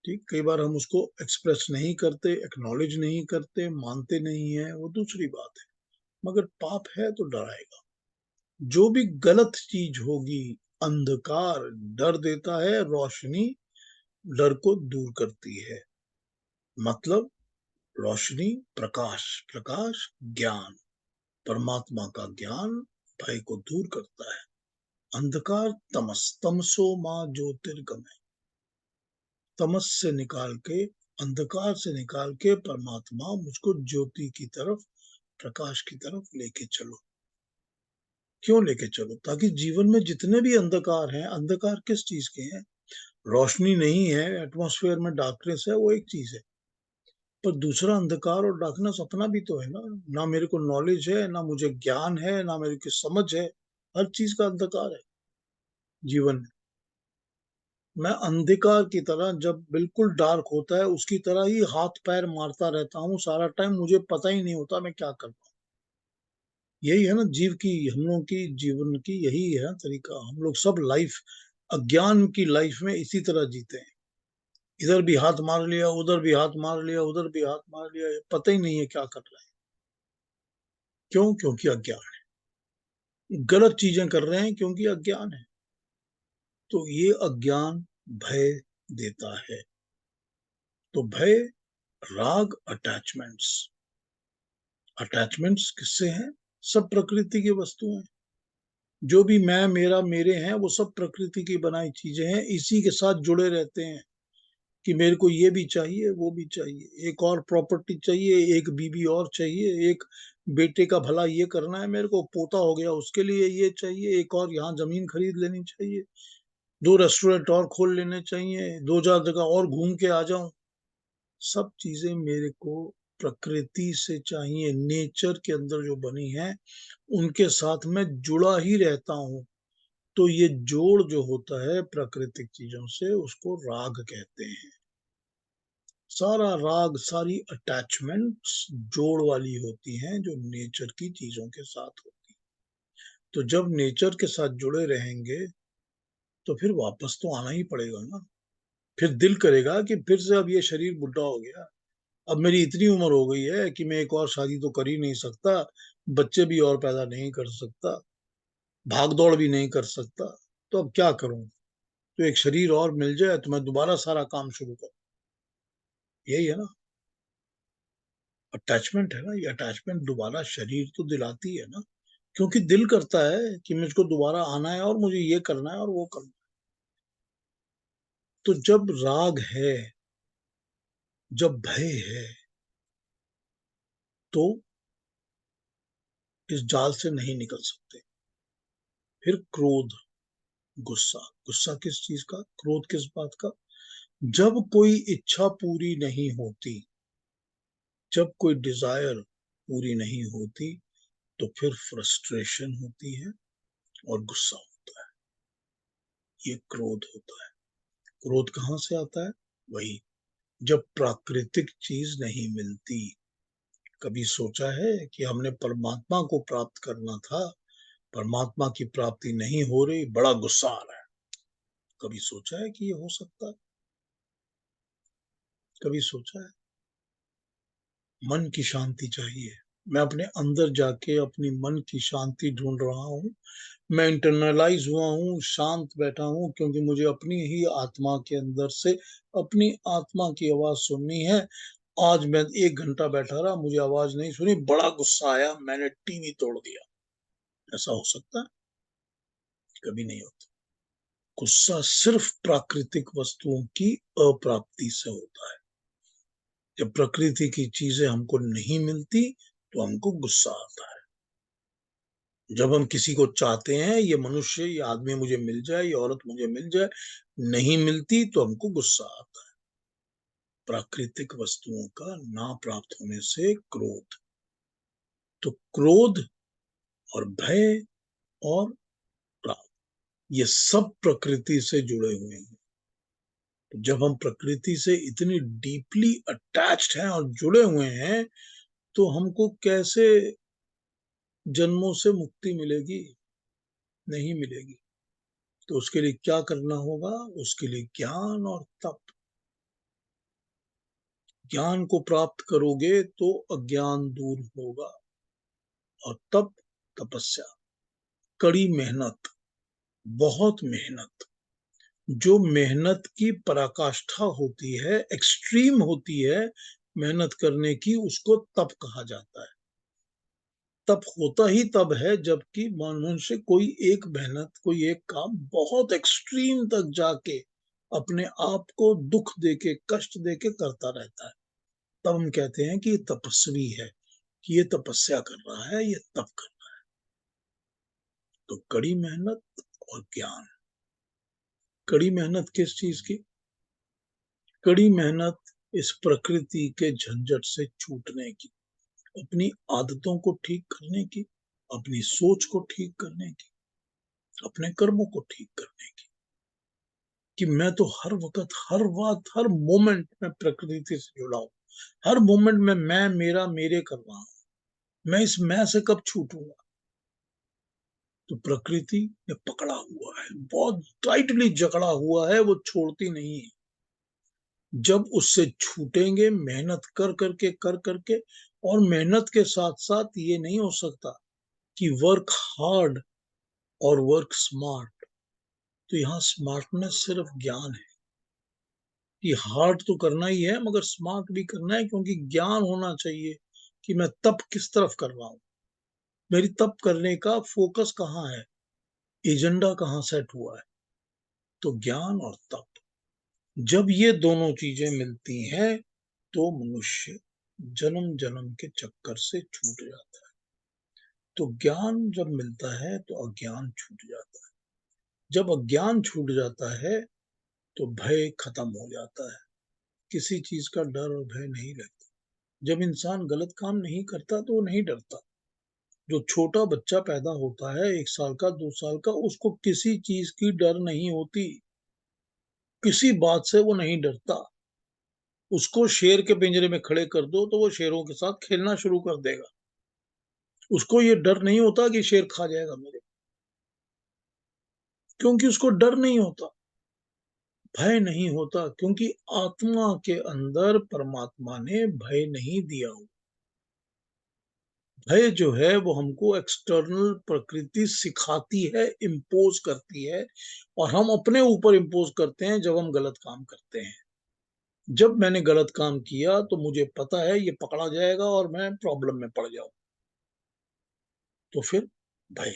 ठीक, कई बार हम उसको एक्सप्रेस नहीं करते, एक्नॉलेज नहीं करते, मानते नहीं है, वो दूसरी बात है, मगर पाप है तो डर आएगा। जो भी गलत चीज होगी, अंधकार डर देता है, रोशनी डर को दूर करती है। मतलब रोशनी प्रकाश, प्रकाश ज्ञान, परमात्मा का ज्ञान भय को दूर करता है। अंधकार तमस, तमसो माँ ज्योतिर्गमय, तमस से निकाल के, अंधकार से निकाल के परमात्मा मुझको ज्योति की तरफ, प्रकाश की तरफ लेके चलो। क्यों लेके चलो? ताकि जीवन में जितने भी अंधकार हैं, अंधकार किस चीज के हैं? रोशनी नहीं है, एटमॉस्फेयर में डार्कनेस है, वो एक चीज है, पर दूसरा अंधकार और डार्कनेस अपना भी तो है ना। ना मेरे को नॉलेज है, ना मुझे ज्ञान है, ना मेरे को समझ है, हर चीज का अंधकार है जीवन में। मैं अंधकार की तरह, जब बिल्कुल डार्क होता है उसकी तरह ही हाथ पैर मारता रहता हूँ सारा टाइम, मुझे पता ही नहीं होता मैं क्या कर रहा हूँ। यही है ना जीव की, हम लोगों की जीवन की यही है तरीका। हम लोग सब लाइफ, अज्ञान की लाइफ में इसी तरह जीते हैं। इधर भी हाथ मार लिया, उधर भी हाथ मार लिया, उधर भी हाथ मार लिया, पता ही नहीं है क्या कर रहे हैं। क्यों? क्योंकि अज्ञान है। गलत चीजें कर रहे हैं क्योंकि अज्ञान है। तो ये अज्ञान भय देता है। तो भय, राग, अटैचमेंट्स। अटैचमेंट्स किससे हैं? सब प्रकृति की वस्तु हैं। जो भी मैं, मेरा, मेरे हैं, वो सब प्रकृति की बनाई चीजें हैं, इसी के साथ जुड़े रहते हैं कि मेरे को ये भी चाहिए, वो भी चाहिए, एक और प्रॉपर्टी चाहिए, एक बीबी और चाहिए, एक बेटे का भला ये करना है मेरे को, पोता हो गया उसके लिए ये चाहिए, एक और यहाँ जमीन खरीद लेनी चाहिए, 2 रेस्टोरेंट और खोल लेने चाहिए, 2 4 जगह और घूम के आ जाऊं। सब चीजें मेरे को प्रकृति से चाहिए, नेचर के अंदर जो बनी है उनके साथ मैं जुड़ा ही रहता हूँ। तो ये जोड़ जो होता है प्राकृतिक चीजों से, उसको राग कहते हैं। सारा राग, सारी अटैचमेंट्स जोड़ वाली होती हैं जो नेचर की चीजों के साथ होती। तो जब नेचर के साथ जुड़े रहेंगे तो फिर वापस तो आना ही पड़ेगा ना। फिर दिल करेगा कि फिर से अब ये शरीर बुढ़ा हो गया, अब मेरी इतनी उम्र हो गई है कि मैं एक और शादी तो कर ही नहीं सकता, बच्चे भी और पैदा नहीं कर सकता, भाग दौड़ भी नहीं कर सकता, तो अब क्या करूं? तो एक शरीर और मिल जाए तो मैं दोबारा सारा काम शुरू करूं। यही है ना अटैचमेंट, है ना ये अटैचमेंट। दोबारा शरीर तो दिलाती है ना, क्योंकि दिल करता है कि मुझको दोबारा आना है और मुझे ये करना है और वो करना है। तो जब राग है, जब भय है, तो इस जाल से नहीं निकल सकते। फिर क्रोध, गुस्सा। गुस्सा किस चीज का, क्रोध किस बात का? जब कोई इच्छा पूरी नहीं होती, जब कोई डिजायर पूरी नहीं होती, तो फिर फ्रस्ट्रेशन होती है और गुस्सा होता है। ये क्रोध होता है। क्रोध कहाँ से आता है? वही, जब प्राकृतिक चीज नहीं मिलती। कभी सोचा है कि हमने परमात्मा को प्राप्त करना था, परमात्मा की प्राप्ति नहीं हो रही, बड़ा गुस्सा आ रहा है। कभी सोचा है कि ये हो सकता है? कभी सोचा है? मन की शांति चाहिए। मैं अपने अंदर जाके अपनी मन की शांति ढूंढ रहा हूँ। मैं इंटरनलाइज हुआ हूँ, शांत बैठा हूँ, क्योंकि मुझे अपनी ही आत्मा के अंदर से अपनी आत्मा की आवाज सुननी है। आज मैं 1 घंटा बैठा रहा, मुझे आवाज नहीं सुनी, बड़ा गुस्सा आया, मैंने टीवी तोड़ दिया। ऐसा हो सकता है? कभी नहीं होता। गुस्सा सिर्फ प्राकृतिक वस्तुओं की अप्राप्ति से होता है। जब प्रकृति की चीजें हमको नहीं मिलती तो हमको गुस्सा आता है। जब हम किसी को चाहते हैं, ये मनुष्य, ये आदमी मुझे मिल जाए, ये औरत मुझे मिल जाए, नहीं मिलती तो हमको गुस्सा आता है। प्राकृतिक वस्तुओं का ना प्राप्त होने से क्रोध। तो क्रोध और भय और राग, ये सब प्रकृति से जुड़े हुए हैं। तो जब हम प्रकृति से इतनी डीपली अटैच्ड हैं और जुड़े हुए हैं, तो हमको कैसे जन्मों से मुक्ति मिलेगी? नहीं मिलेगी। तो उसके लिए क्या करना होगा? उसके लिए ज्ञान और तप। ज्ञान को प्राप्त करोगे तो अज्ञान दूर होगा, और तप, तपस्या, कड़ी मेहनत, बहुत मेहनत। जो मेहनत की पराकाष्ठा होती है, एक्सट्रीम होती है मेहनत करने की, उसको तप कहा जाता है। तप होता ही तब है जबकि मनुष्य कोई एक मेहनत, कोई एक काम बहुत एक्सट्रीम तक जाके अपने आप को दुख देके, कष्ट देके करता रहता है। तब हम कहते हैं कि ये तपस्वी है, कि ये तपस्या कर रहा है, ये तप कर रहा है। तो कड़ी मेहनत और ज्ञान। कड़ी मेहनत किस चीज की? कड़ी मेहनत इस प्रकृति के झंझट से छूटने की, अपनी आदतों को ठीक करने की, अपनी सोच को ठीक करने की, अपने कर्मों को ठीक करने की। कि मैं तो हर वक्त, हर बात, हर मोमेंट में प्रकृति से जुड़ा हूं। हर मोमेंट में मैं, मेरा, मेरे कर रहा हूं। मैं इस मैं से कब छूटूंगा? तो प्रकृति ने पकड़ा हुआ है, बहुत टाइटली जकड़ा हुआ है, वो छोड़ती नहीं है। जब उससे छूटेंगे, मेहनत कर करके, कर करके, और मेहनत के साथ साथ ये नहीं हो सकता कि वर्क हार्ड और वर्क स्मार्ट। तो यहाँ स्मार्टनेस सिर्फ ज्ञान है, कि हार्ड तो करना ही है मगर स्मार्ट भी करना है, क्योंकि ज्ञान होना चाहिए कि मैं तप किस तरफ कर रहा हूं, मेरी तप करने का फोकस कहाँ है, एजेंडा कहाँ सेट हुआ है। तो ज्ञान और तप, जब ये दोनों चीजें मिलती हैं, तो मनुष्य जन्म जन्म के चक्कर से छूट जाता है। तो ज्ञान जब मिलता है तो अज्ञान छूट जाता है। जब अज्ञान छूट जाता है तो भय खत्म हो जाता है। किसी चीज का डर और भय नहीं रहता। जब इंसान गलत काम नहीं करता तो वो नहीं डरता। जो छोटा बच्चा पैदा होता है, 1 साल का, 2 साल का, उसको किसी चीज की डर नहीं होती, किसी बात से वो नहीं डरता। उसको शेर के पिंजरे में खड़े कर दो तो वो शेरों के साथ खेलना शुरू कर देगा। उसको ये डर नहीं होता कि शेर खा जाएगा मेरे, क्योंकि उसको डर नहीं होता, भय नहीं होता, क्योंकि आत्मा के अंदर परमात्मा ने भय नहीं दिया हो। भय जो है वो हमको एक्सटर्नल प्रकृति सिखाती है, इम्पोज करती है, और हम अपने ऊपर इम्पोज करते हैं जब हम गलत काम करते हैं। जब मैंने गलत काम किया तो मुझे पता है ये पकड़ा जाएगा और मैं प्रॉब्लम में पड़ जाऊं, तो फिर भय।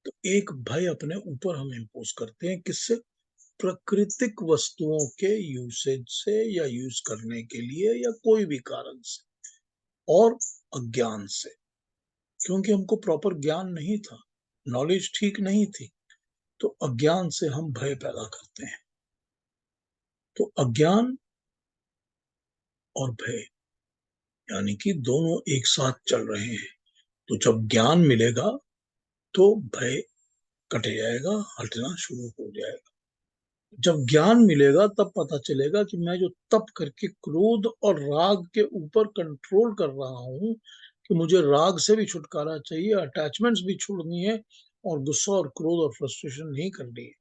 तो एक भय अपने ऊपर हम इम्पोज करते हैं, किससे? प्राकृतिक वस्तुओं के यूसेज से, या यूज करने के लिए, या कोई भी कारण से, और अज्ञान से। क्योंकि हमको प्रॉपर ज्ञान नहीं था, नॉलेज ठीक नहीं थी, तो अज्ञान से हम भय पैदा करते हैं। तो अज्ञान और भय, यानी कि दोनों एक साथ चल रहे हैं। तो जब ज्ञान मिलेगा तो भय कट जाएगा, हटना शुरू हो जाएगा। जब ज्ञान मिलेगा तब पता चलेगा कि मैं जो तप करके क्रोध और राग के ऊपर कंट्रोल कर रहा हूं, कि मुझे राग से भी छुटकारा चाहिए, अटैचमेंट्स भी छोड़नी है, और गुस्सा और क्रोध और फ्रस्ट्रेशन नहीं करनी है,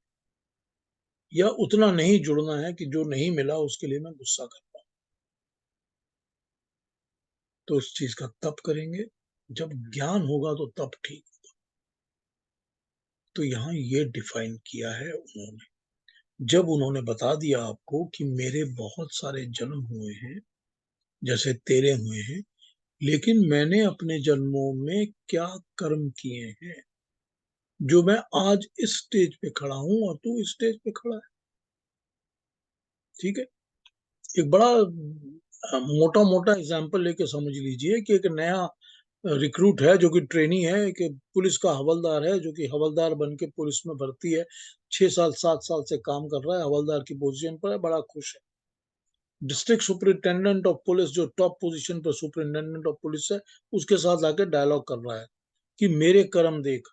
या उतना नहीं जुड़ना है कि जो नहीं मिला उसके लिए मैं गुस्सा कर पाऊं। तो उस चीज का तप करेंगे। जब ज्ञान होगा तो तप ठीक। तो यहाँ ये डिफाइन किया है उन्होंने। जब उन्होंने बता दिया आपको कि मेरे बहुत सारे जन्म हुए हैं, जैसे तेरे हुए हैं, लेकिन मैंने अपने जन्मों में क्या कर्म किए हैं, जो मैं आज इस स्टेज पे खड़ा हूं और तू इस स्टेज पे खड़ा है। ठीक है। एक बड़ा मोटा मोटा एग्जाम्पल लेके समझ लीजिए कि एक नया रिक्रूट है जो कि ट्रेनी है, कि पुलिस का हवलदार है जो कि हवलदार बन के पुलिस में भर्ती है, 6 साल 7 साल से काम कर रहा है, हवलदार की पोजीशन पर है, बड़ा खुश है। डिस्ट्रिक्ट सुपरिटेंडेंट ऑफ पुलिस, जो टॉप पोजीशन पर सुपरिटेंडेंट ऑफ पुलिस है, उसके साथ आके डायलॉग कर रहा है कि मेरे कर्म देख,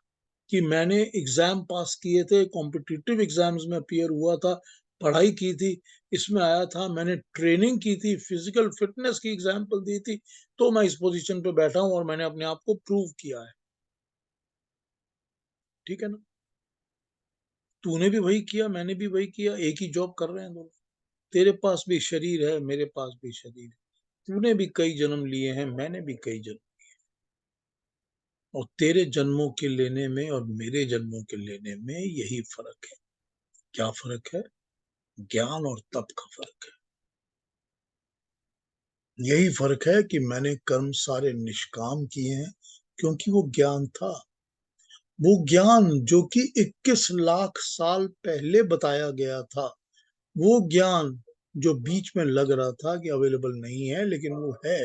कि मैंने एग्जाम पास किए थे, कॉम्पिटिटिव एग्जाम्स में अपीयर हुआ था, पढ़ाई की थी, इसमें आया था, मैंने ट्रेनिंग की थी, फिजिकल फिटनेस की एग्जाम्पल दी थी, तो मैं इस पोजीशन पे बैठा हूं और मैंने अपने आप को प्रूव किया है। ठीक है ना? तूने भी वही किया, मैंने भी वही किया, एक ही जॉब कर रहे हैं दोनों। तेरे पास भी शरीर है, मेरे पास भी शरीर है, तूने भी कई जन्म लिए हैं, मैंने भी कई जन्म, और तेरे जन्मों के लेने में और मेरे जन्मों के लेने में यही फर्क है। क्या फर्क है? ज्ञान और तप का फर्क है। यही फर्क है कि मैंने कर्म सारे निष्काम किए हैं, क्योंकि वो ज्ञान था। वो ज्ञान जो कि 21 लाख साल पहले बताया गया था, वो ज्ञान जो बीच में लग रहा था कि अवेलेबल नहीं है, लेकिन वो है,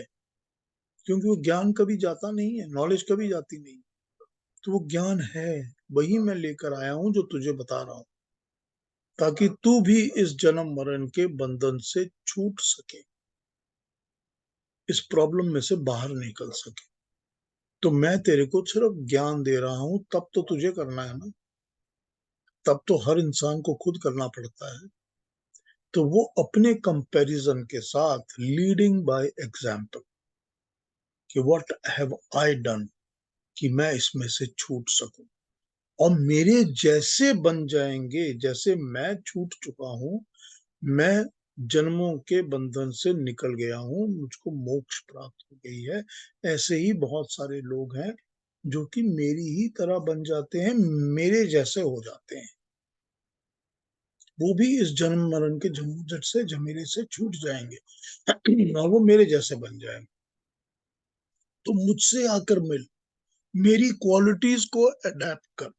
क्योंकि वो ज्ञान कभी जाता नहीं है, नॉलेज कभी जाती नहीं। तो वो ज्ञान है, वही मैं लेकर आया हूं जो तुझे बता रहा हूं, ताकि तू भी इस जन्म मरण के बंधन से छूट सके, इस प्रॉब्लम में से बाहर निकल सके। तो मैं तेरे को सिर्फ ज्ञान दे रहा हूं, तब तो तुझे करना है ना, तब तो हर इंसान को खुद करना पड़ता है। तो वो अपने कंपैरिजन के साथ, लीडिंग बाय एग्जाम्पल, कि व्हाट हैव आई डन, कि मैं इसमें से छूट सकूं, और मेरे जैसे बन जाएंगे, जैसे मैं छूट चुका हूं, मैं जन्मों के बंधन से निकल गया हूं, मुझको मोक्ष प्राप्त हो गई है, ऐसे ही बहुत सारे लोग हैं जो कि मेरी ही तरह बन जाते हैं, मेरे जैसे हो जाते हैं, वो भी इस जन्म मरण के झंझट से, झमेले से छूट जाएंगे और वो मेरे जैसे बन जाएंगे। तो मुझसे आकर मिल, मेरी क्वालिटीज को अडेप्ट कर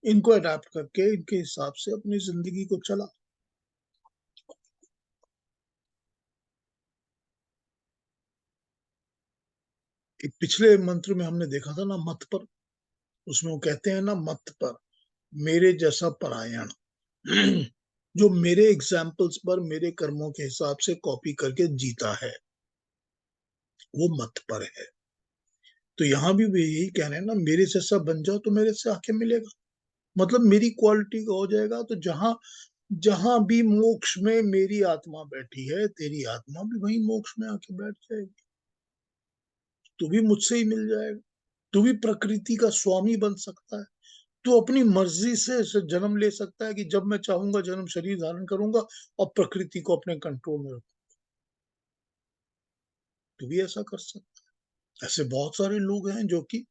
इनको अडेप्ट करके इनके हिसाब से अपनी जिंदगी को चला। एक पिछले मंत्र में हमने देखा था ना, मत पर, उसमें वो कहते हैं ना, मत पर मेरे जैसा परायण, जो मेरे एग्जाम्पल्स पर, मेरे कर्मों के हिसाब से कॉपी करके जीता है, वो मत पर है। तो यहाँ भी वे यही कह रहे हैं ना, मेरे जैसा बन जाओ तो मेरे से आके मिलेगा, मतलब मेरी क्वालिटी का हो जाएगा। तो जहां जहां भी मोक्ष में मेरी आत्मा बैठी है, तेरी आत्मा भी वही मोक्ष में आके बैठ जाएगी, तू भी मुझसे ही मिल जाएगा, तू भी प्रकृति का स्वामी बन सकता है, तू अपनी मर्जी से जन्म ले सकता है, कि जब मैं चाहूंगा जन्म शरीर धारण करूंगा और प्रकृति को अपने कंट्रोल में रखूंगा, तू भी ऐसा कर सकता है। ऐसे बहुत सारे लोग हैं जो कि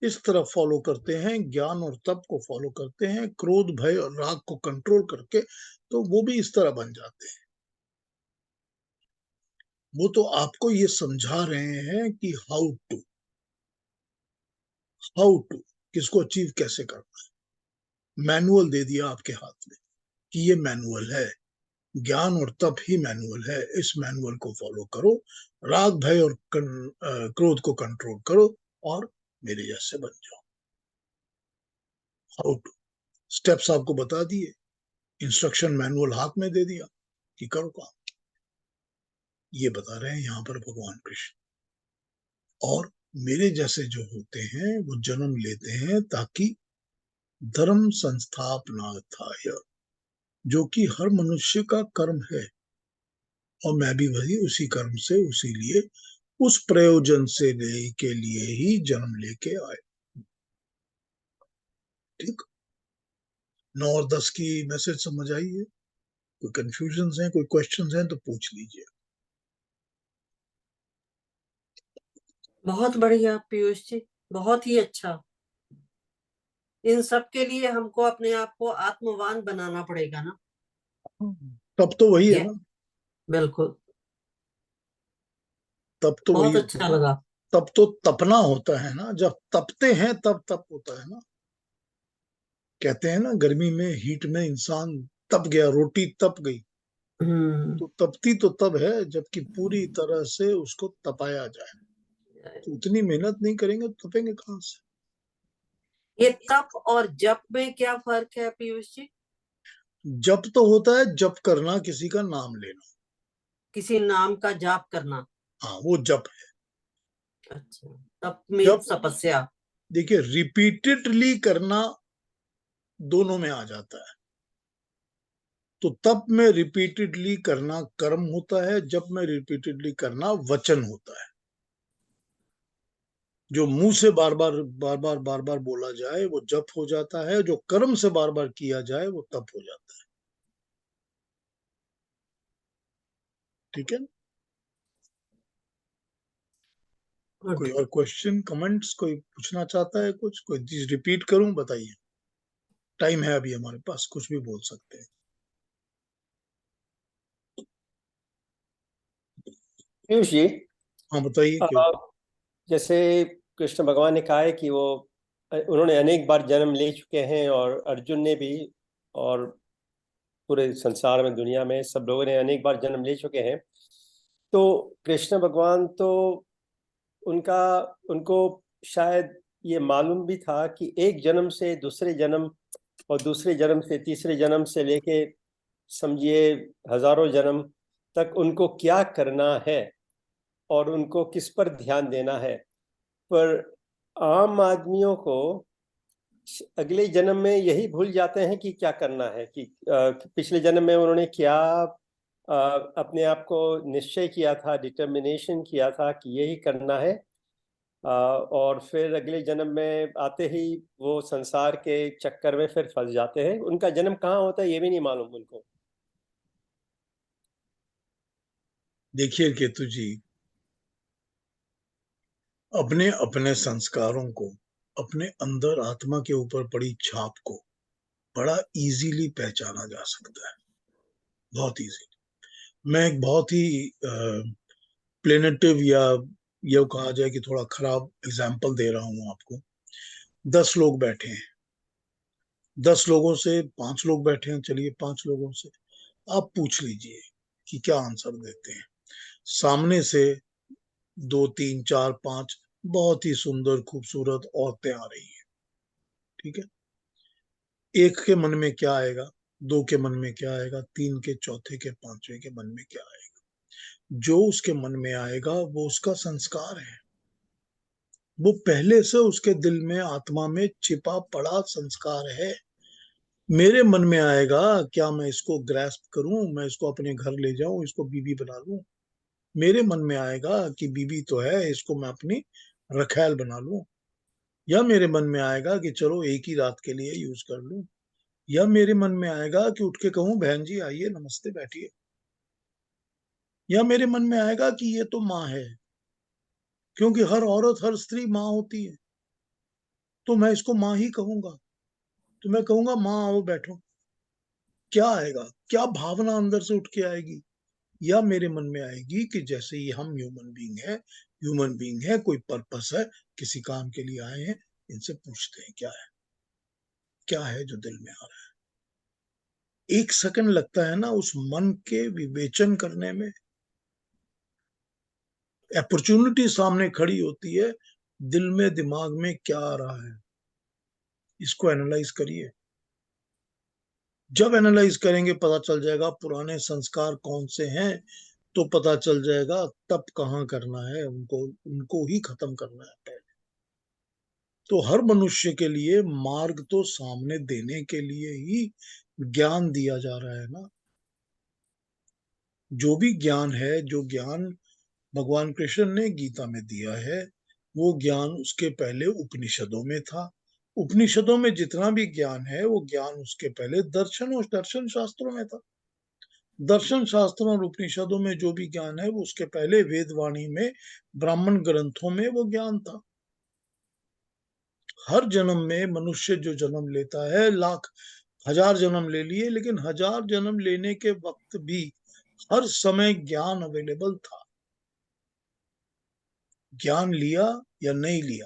इस तरफ फॉलो करते हैं, ज्ञान और तप को फॉलो करते हैं, क्रोध भय और राग को कंट्रोल करके, तो वो भी इस तरह बन जाते हैं। वो तो आपको ये समझा रहे हैं कि हाउ टू किसको अचीव कैसे करना है, मैनुअल दे दिया आपके हाथ में कि ये मैनुअल है, ज्ञान और तप ही मैनुअल है, इस मैनुअल को फॉलो करो, राग भय और क्रोध को कंट्रोल करो, और मेरे जैसे बन जाओ। हाउ टू स्टेप्स आपको बता दिए, इंस्ट्रक्शन मैनुअल हाथ में दे दिया कि करो काम। ये बता रहे हैं यहाँ पर भगवान कृष्ण। और मेरे जैसे जो होते हैं वो जन्म लेते हैं ताकि धर्म संस्थापनार्थाय, जो कि हर मनुष्य का कर्म है, और मैं भी वही उसी कर्म से, उसी लिए, उस प्रयोजन से के लिए ही जन्म लेके आए। ठीक, 9 और 10 की मैसेज समझ आई है? कोई कंफ्यूजन है, कोई क्वेश्चन है तो पूछ लीजिए। बहुत बढ़िया पीयूष जी, बहुत ही अच्छा। इन सब के लिए हमको अपने आप को आत्मवान बनाना पड़ेगा ना। तब तो वही है ये ना, बिल्कुल तब तो वही बहुत होता अच्छा है ना, लगा। तब तो तपना होता है ना, जब तपते हैं तब तप होता है ना। कहते हैं ना, गर्मी में, हीट में इंसान तप गया, रोटी तप गई, हम्म। तो तपती तो तब है जबकि पूरी तरह से उसको तपाया जाए। तो उतनी मेहनत नहीं करेंगे तो तपेंगे कहाँ से? ये तप और जप में क्या फर्क है पीयूष जी? जप तो होता है जप करना, किसी का नाम लेना। किसी नाम का जाप करना। हाँ, वो जप है। अच्छा, तप में जप तपस्या। देखिए रिपीटेडली करना दोनों में आ जाता है। तो तप में रिपीटेडली करना कर्म होता है, जप में रिपीटेडली करना वचन होता है। जो मुंह से बार बार बोला जाए वो जप हो जाता है, जो कर्म से बार बार किया जाए वो तप हो जाता है। ठीक है। कोई और क्वेश्चन कमेंट्स कोई पूछना चाहता है? कुछ कोई चीज रिपीट करूं? बताइए, टाइम है अभी हमारे पास, कुछ भी बोल सकते हैं। पीयूष जी, हाँ बताइए क्यों। जैसे कृष्ण भगवान ने कहा है कि वो उन्होंने अनेक बार जन्म ले चुके हैं, और अर्जुन ने भी, और पूरे संसार में दुनिया में सब लोगों ने अनेक बार जन्म ले चुके हैं। तो कृष्ण भगवान तो उनका उनको शायद ये मालूम भी था कि एक जन्म से दूसरे जन्म, और दूसरे जन्म से तीसरे जन्म से लेके समझिए हजारों जन्म तक उनको क्या करना है और उनको किस पर ध्यान देना है। पर आम आदमियों को अगले जन्म में यही भूल जाते हैं कि क्या करना है, कि पिछले जन्म में उन्होंने क्या अपने आप को निश्चय किया था, डिटर्मिनेशन किया था कि यही करना है। और फिर अगले जन्म में आते ही वो संसार के चक्कर में फिर फंस जाते हैं। उनका जन्म कहाँ होता है ये भी नहीं मालूम उनको। देखिए केतु जी, अपने अपने संस्कारों को, अपने अंदर आत्मा के ऊपर पड़ी छाप को बड़ा इजीली पहचाना जा सकता है, बहुत इजीली। मैं एक बहुत ही प्लेनेटिव या ये कहा जाए कि थोड़ा खराब एग्जाम्पल दे रहा हूं आपको। 10 लोग बैठे हैं, 10 लोगों से 5 लोग बैठे हैं, चलिए 5 लोगों से आप पूछ लीजिए कि क्या आंसर देते हैं। सामने से 2 3 4 5 बहुत ही सुंदर खूबसूरत औरतें आ रही हैं, ठीक है। एक के मन में क्या आएगा, 2 के मन में क्या आएगा, 3 के, चौथे के, पांचवे के मन में क्या आएगा? जो उसके मन में आएगा वो उसका संस्कार है, वो पहले से उसके दिल में आत्मा में छिपा पड़ा संस्कार है। मेरे मन में आएगा क्या मैं इसको ग्रैस्प करूं, मैं इसको अपने घर ले जाऊं, इसको बीबी बना लूं। मेरे मन में आएगा कि बीबी तो है, इसको मैं अपनी रखैल बना लूं। या मेरे मन में आएगा कि चलो एक ही रात के लिए यूज कर लूं। या मेरे मन में आएगा कि उठ के कहूं बहन जी आइए नमस्ते बैठिए। या मेरे मन में आएगा कि ये तो माँ है, क्योंकि हर औरत हर स्त्री माँ होती है, तो मैं इसको माँ ही कहूंगा। तो मैं कहूंगा माँ आओ बैठो। क्या आएगा, क्या भावना अंदर से उठ के आएगी? या मेरे मन में आएगी कि जैसे ही हम ह्यूमन बीइंग है, कोई पर्पस है, किसी काम के लिए आए हैं, इनसे पूछते हैं क्या है जो दिल में आ रहा है। एक सेकंड लगता है ना उस मन के विवेचन करने में। अपॉर्चुनिटी सामने खड़ी होती है, दिल में दिमाग में क्या आ रहा है, इसको एनालाइज करिए। जब एनालाइज करेंगे पता चल जाएगा पुराने संस्कार कौन से हैं, तो पता चल जाएगा तब कहाँ करना है, उनको उनको ही खत्म करना है पहले। तो हर मनुष्य के लिए मार्ग तो सामने देने के लिए ही ज्ञान दिया जा रहा है ना। जो भी ज्ञान है, जो ज्ञान भगवान कृष्ण ने गीता में दिया है, वो ज्ञान उसके पहले उपनिषदों में था। उपनिषदों में जितना भी ज्ञान है वो ज्ञान उसके पहले दर्शन और दर्शन शास्त्रों में था। दर्शन शास्त्रों और उपनिषदों में जो भी ज्ञान है वो उसके पहले वेदवाणी में, ब्राह्मण ग्रंथों में वो ज्ञान था। हर जन्म में मनुष्य जो जन्म लेता है, लाख हजार जन्म ले लिए, लेकिन हजार जन्म लेने के वक्त भी हर समय ज्ञान अवेलेबल था। ज्ञान लिया या नहीं लिया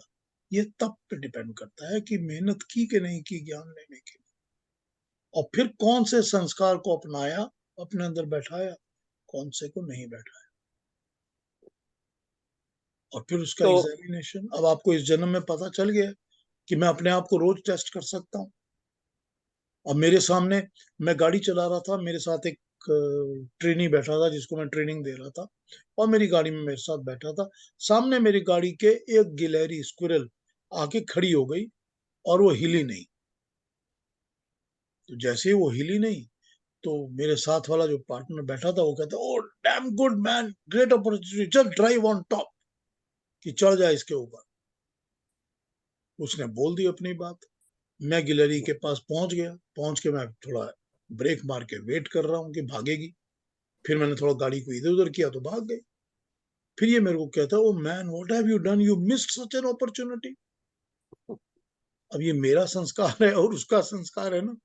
ये तब पे डिपेंड करता है कि मेहनत की कि नहीं की ज्ञान लेने के लिए, और फिर कौन से संस्कार को अपनाया, अपने अंदर बैठाया, कौन से को नहीं बैठाया। और फिर उसका तो एग्जामिनेशन। अब आपको इस जन्म में पता चल गया कि मैं अपने आप को रोज टेस्ट कर सकता हूँ। अब मेरे सामने, मैं गाड़ी चला रहा था, मेरे साथ एक ट्रेनी बैठा था जिसको मैं ट्रेनिंग दे रहा था, और मेरी गाड़ी में मेरे साथ बैठा था। सामने मेरी गाड़ी के एक गिलहरी स्क्विरल आके खड़ी हो गई और वो हिली नहीं। तो जैसे ही वो हिली नहीं, तो मेरे साथ वाला जो पार्टनर बैठा था वो कहता, oh damn good man, great opportunity, just drive on top, कि चढ़ जाए इसके ऊपर। उसने बोल दी अपनी बात। मैं गिलहरी के पास पहुंच गया। पहुंच के मैं थोड़ा ब्रेक मार के वेट कर रहा हूँ कि भागेगी। फिर मैंने थोड़ा गाड़ी को इधर उधर किया तो भाग गई। फिर ये मेरे को कहता है, oh man, what have you done, you missed such an opportunity. अब ये मेरा संस्कार है और उसका संस्कार है ना।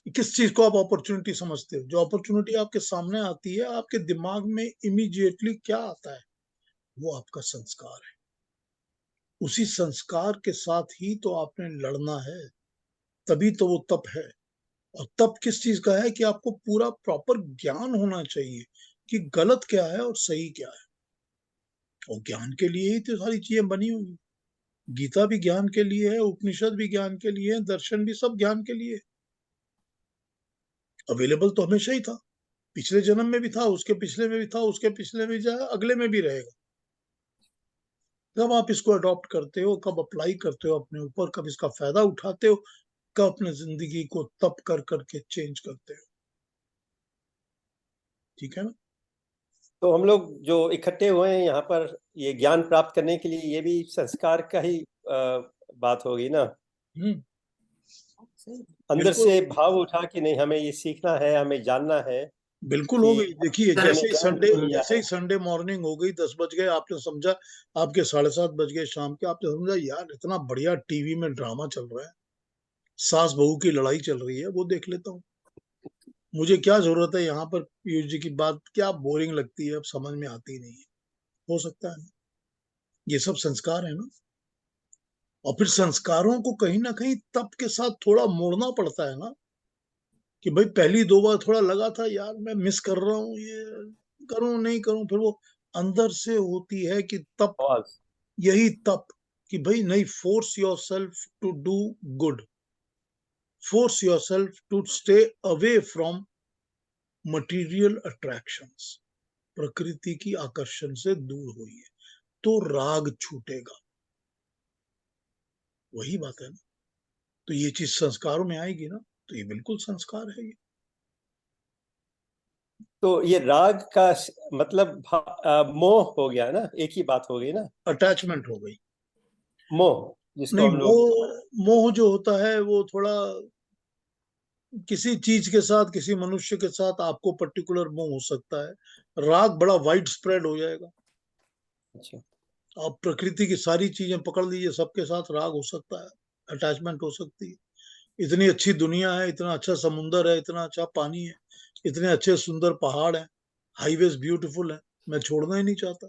किस चीज को आप अपॉर्चुनिटी समझते हो? जो अपॉर्चुनिटी आपके सामने आती है, आपके दिमाग में इमीडिएटली क्या आता है? वो आपका संस्कार है। उसी संस्कार के साथ ही तो आपने लड़ना है, तभी तो वो तप है। और तप किस चीज का है? कि आपको पूरा प्रॉपर ज्ञान होना चाहिए कि गलत क्या है और सही क्या है। और ज्ञान के लिए ही तो सारी चीजें बनी हुई हैं। गीता भी ज्ञान के लिए है, उपनिषद भी ज्ञान के लिए है, दर्शन भी सब ज्ञान के लिए। अवेलेबल तो हमेशा ही था, पिछले जन्म में भी था, उसके पिछले में भी था, उसके पिछले में जाए, अगले में भी रहेगा। कब आप इसको अडॉप्ट करते हो, कब अप्लाई करते हो अपने ऊपर, कब इसका फायदा उठाते हो, कब अपने जिंदगी को तप कर करके चेंज करते हो। ठीक है ना? तो हम लोग जो इकट्ठे हुए हैं यहाँ पर ये ज्ञान प्राप्त करने के लिए, ये भी संस्कार का ही बात होगी ना। अंदर बिल्कुल से भाव उठा कि नहीं, हमें ये सीखना है, हमें जानना है बिल्कुल हो कि गई। देखिए, हमें ज्ञान मिल जैसे जाए। ही संडे मॉर्निंग हो गई, 10 बज गए, आपने समझा, आपके 7:30 बज गए शाम के, आपने समझा यार इतना बढ़िया टीवी में ड्रामा चल रहा है, सास बहू की लड़ाई चल रही है, वो देख लेता हूँ। मुझे क्या जरूरत है यहाँ पर पीयूष जी की बात, क्या बोरिंग लगती है, अब समझ में आती नहीं है। हो सकता है ना? ये सब संस्कार है ना। और फिर संस्कारों को कहीं ना कहीं तप के साथ थोड़ा मोड़ना पड़ता है ना। कि भाई पहली 2 बार थोड़ा लगा था यार मैं मिस कर रहा हूँ, ये करूं नहीं करूं, फिर वो अंदर से होती है कि तप, आवाज। यही तप, कि भाई नहीं, force yourself to do good, force yourself to stay away from material attractions, प्रकृति की आकर्षण से दूर होइए, तो राग छूटेगा। वही बात है ना। तो ये चीज संस्कारों में आएगी ना, तो ये बिल्कुल संस्कार है। ये तो ये राग का मतलब मोह हो गया ना, एक ही बात हो गई ना, अटैचमेंट हो गई। मोह जिसको नहीं, हम लोग। मोह जो होता है वो थोड़ा किसी चीज के साथ, किसी मनुष्य के साथ आपको पर्टिकुलर मोह हो सकता है। राग बड़ा वाइड स्प्रेड हो जाएगा। अच्छा। आप प्रकृति की सारी चीजें पकड़ लीजिए, सबके साथ राग हो सकता है, अटैचमेंट हो सकती है। इतनी अच्छी दुनिया है, इतना अच्छा समुंदर है, इतना अच्छा पानी है, इतने अच्छे सुंदर पहाड़ हैं, हाईवेज ब्यूटीफुल है, मैं छोड़ना ही नहीं चाहता।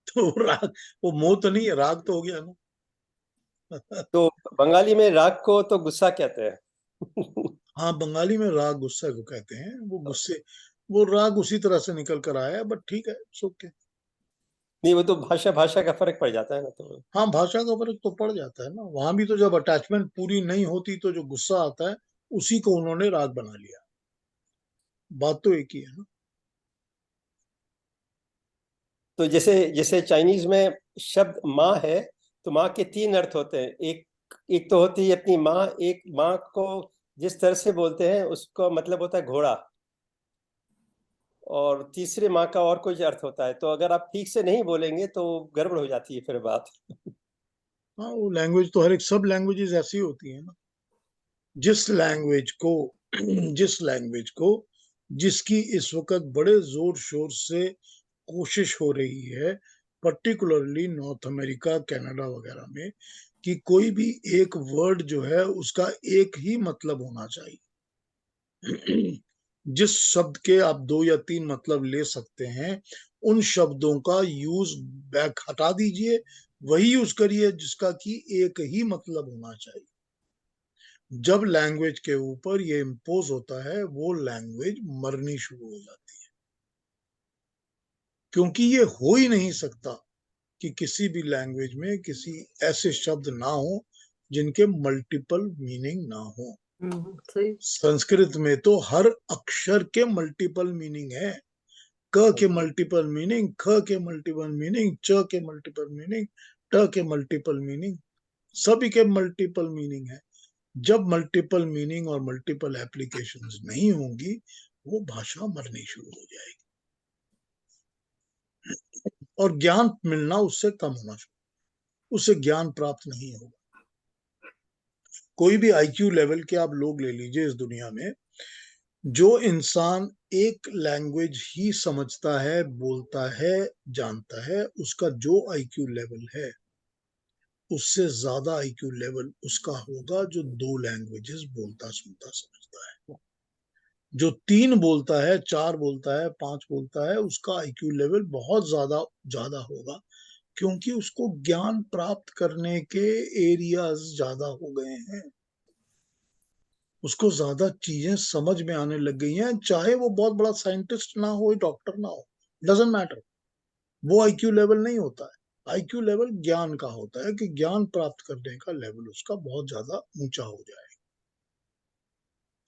तो राग, वो मोह तो नहीं है, राग तो हो गया ना। तो बंगाली में राग को तो गुस्सा कहते हैं। हाँ, बंगाली में राग गुस्सा को कहते हैं। वो गुस्से, वो राग उसी तरह से निकल कर आया है, बट ठीक है, ओके। नहीं, वो तो भाषा भाषा का फर्क पड़ जाता है ना, तो। हाँ, भाषा का फर्क तो पड़ जाता है ना। वहां भी तो जब अटैचमेंट पूरी नहीं होती तो जो गुस्सा आता है, उसी को उन्होंने राग बना लिया। बात तो एक ही है ना। तो जैसे जैसे चाइनीज में शब्द माँ है, तो माँ के 3 अर्थ होते हैं। एक एक तो होती है अपनी माँ, एक माँ को जिस तरह से बोलते हैं उसका मतलब होता है घोड़ा, और तीसरे माँ का और कुछ अर्थ होता है। तो अगर आप ठीक से नहीं बोलेंगे तो गड़बड़ हो जाती है फिर बात। हाँ, वो लैंग्वेज तो हर एक, सब लैंग्वेजेस ऐसी होती है ना। जिस लैंग्वेज को जिस लैंग्वेज को जिसकी इस वक्त बड़े जोर शोर से कोशिश हो रही है, पर्टिकुलरली नॉर्थ अमेरिका, कनाडा वगैरह में, कि कोई भी एक वर्ड जो है उसका एक ही मतलब होना चाहिए। जिस शब्द के आप 2 या 3 मतलब ले सकते हैं, उन शब्दों का यूज बैक हटा दीजिए, वही यूज करिए जिसका कि एक ही मतलब होना चाहिए। जब लैंग्वेज के ऊपर ये इम्पोज होता है, वो लैंग्वेज मरनी शुरू हो जाती है। क्योंकि ये हो ही नहीं सकता कि किसी भी लैंग्वेज में किसी ऐसे शब्द ना हो जिनके मल्टीपल मीनिंग ना हो। सही। संस्कृत में तो हर अक्षर के मल्टीपल मीनिंग है। क के मल्टीपल मीनिंग, ख के मल्टीपल मीनिंग, च के मल्टीपल मीनिंग, ट के मल्टीपल मीनिंग, सभी के मल्टीपल मीनिंग है। जब मल्टीपल मीनिंग और मल्टीपल एप्लीकेशंस नहीं होंगी, वो भाषा मरनी शुरू हो जाएगी और ज्ञान मिलना उससे कम होना शुरू, उससे ज्ञान प्राप्त नहीं होगा। कोई भी आईक्यू लेवल के आप लोग ले लीजिए इस दुनिया में, जो इंसान एक लैंग्वेज ही समझता है, बोलता है, जानता है, उसका जो आईक्यू लेवल है उससे ज्यादा आईक्यू लेवल उसका होगा जो 2 लैंग्वेजेस बोलता, सुनता, समझता है। जो 3 बोलता है, 4 बोलता है, 5 बोलता है, उसका आईक्यू लेवल बहुत ज्यादा ज्यादा होगा, क्योंकि उसको ज्ञान प्राप्त करने के एरियाज ज्यादा हो गए हैं, उसको ज्यादा चीजें समझ में आने लग गई हैं। चाहे वो बहुत बड़ा साइंटिस्ट ना हो, डॉक्टर ना हो, डजंट मैटर, वो आईक्यू लेवल नहीं होता है। आईक्यू लेवल ज्ञान का होता है कि ज्ञान प्राप्त करने का लेवल उसका बहुत ज्यादा ऊंचा हो जाए।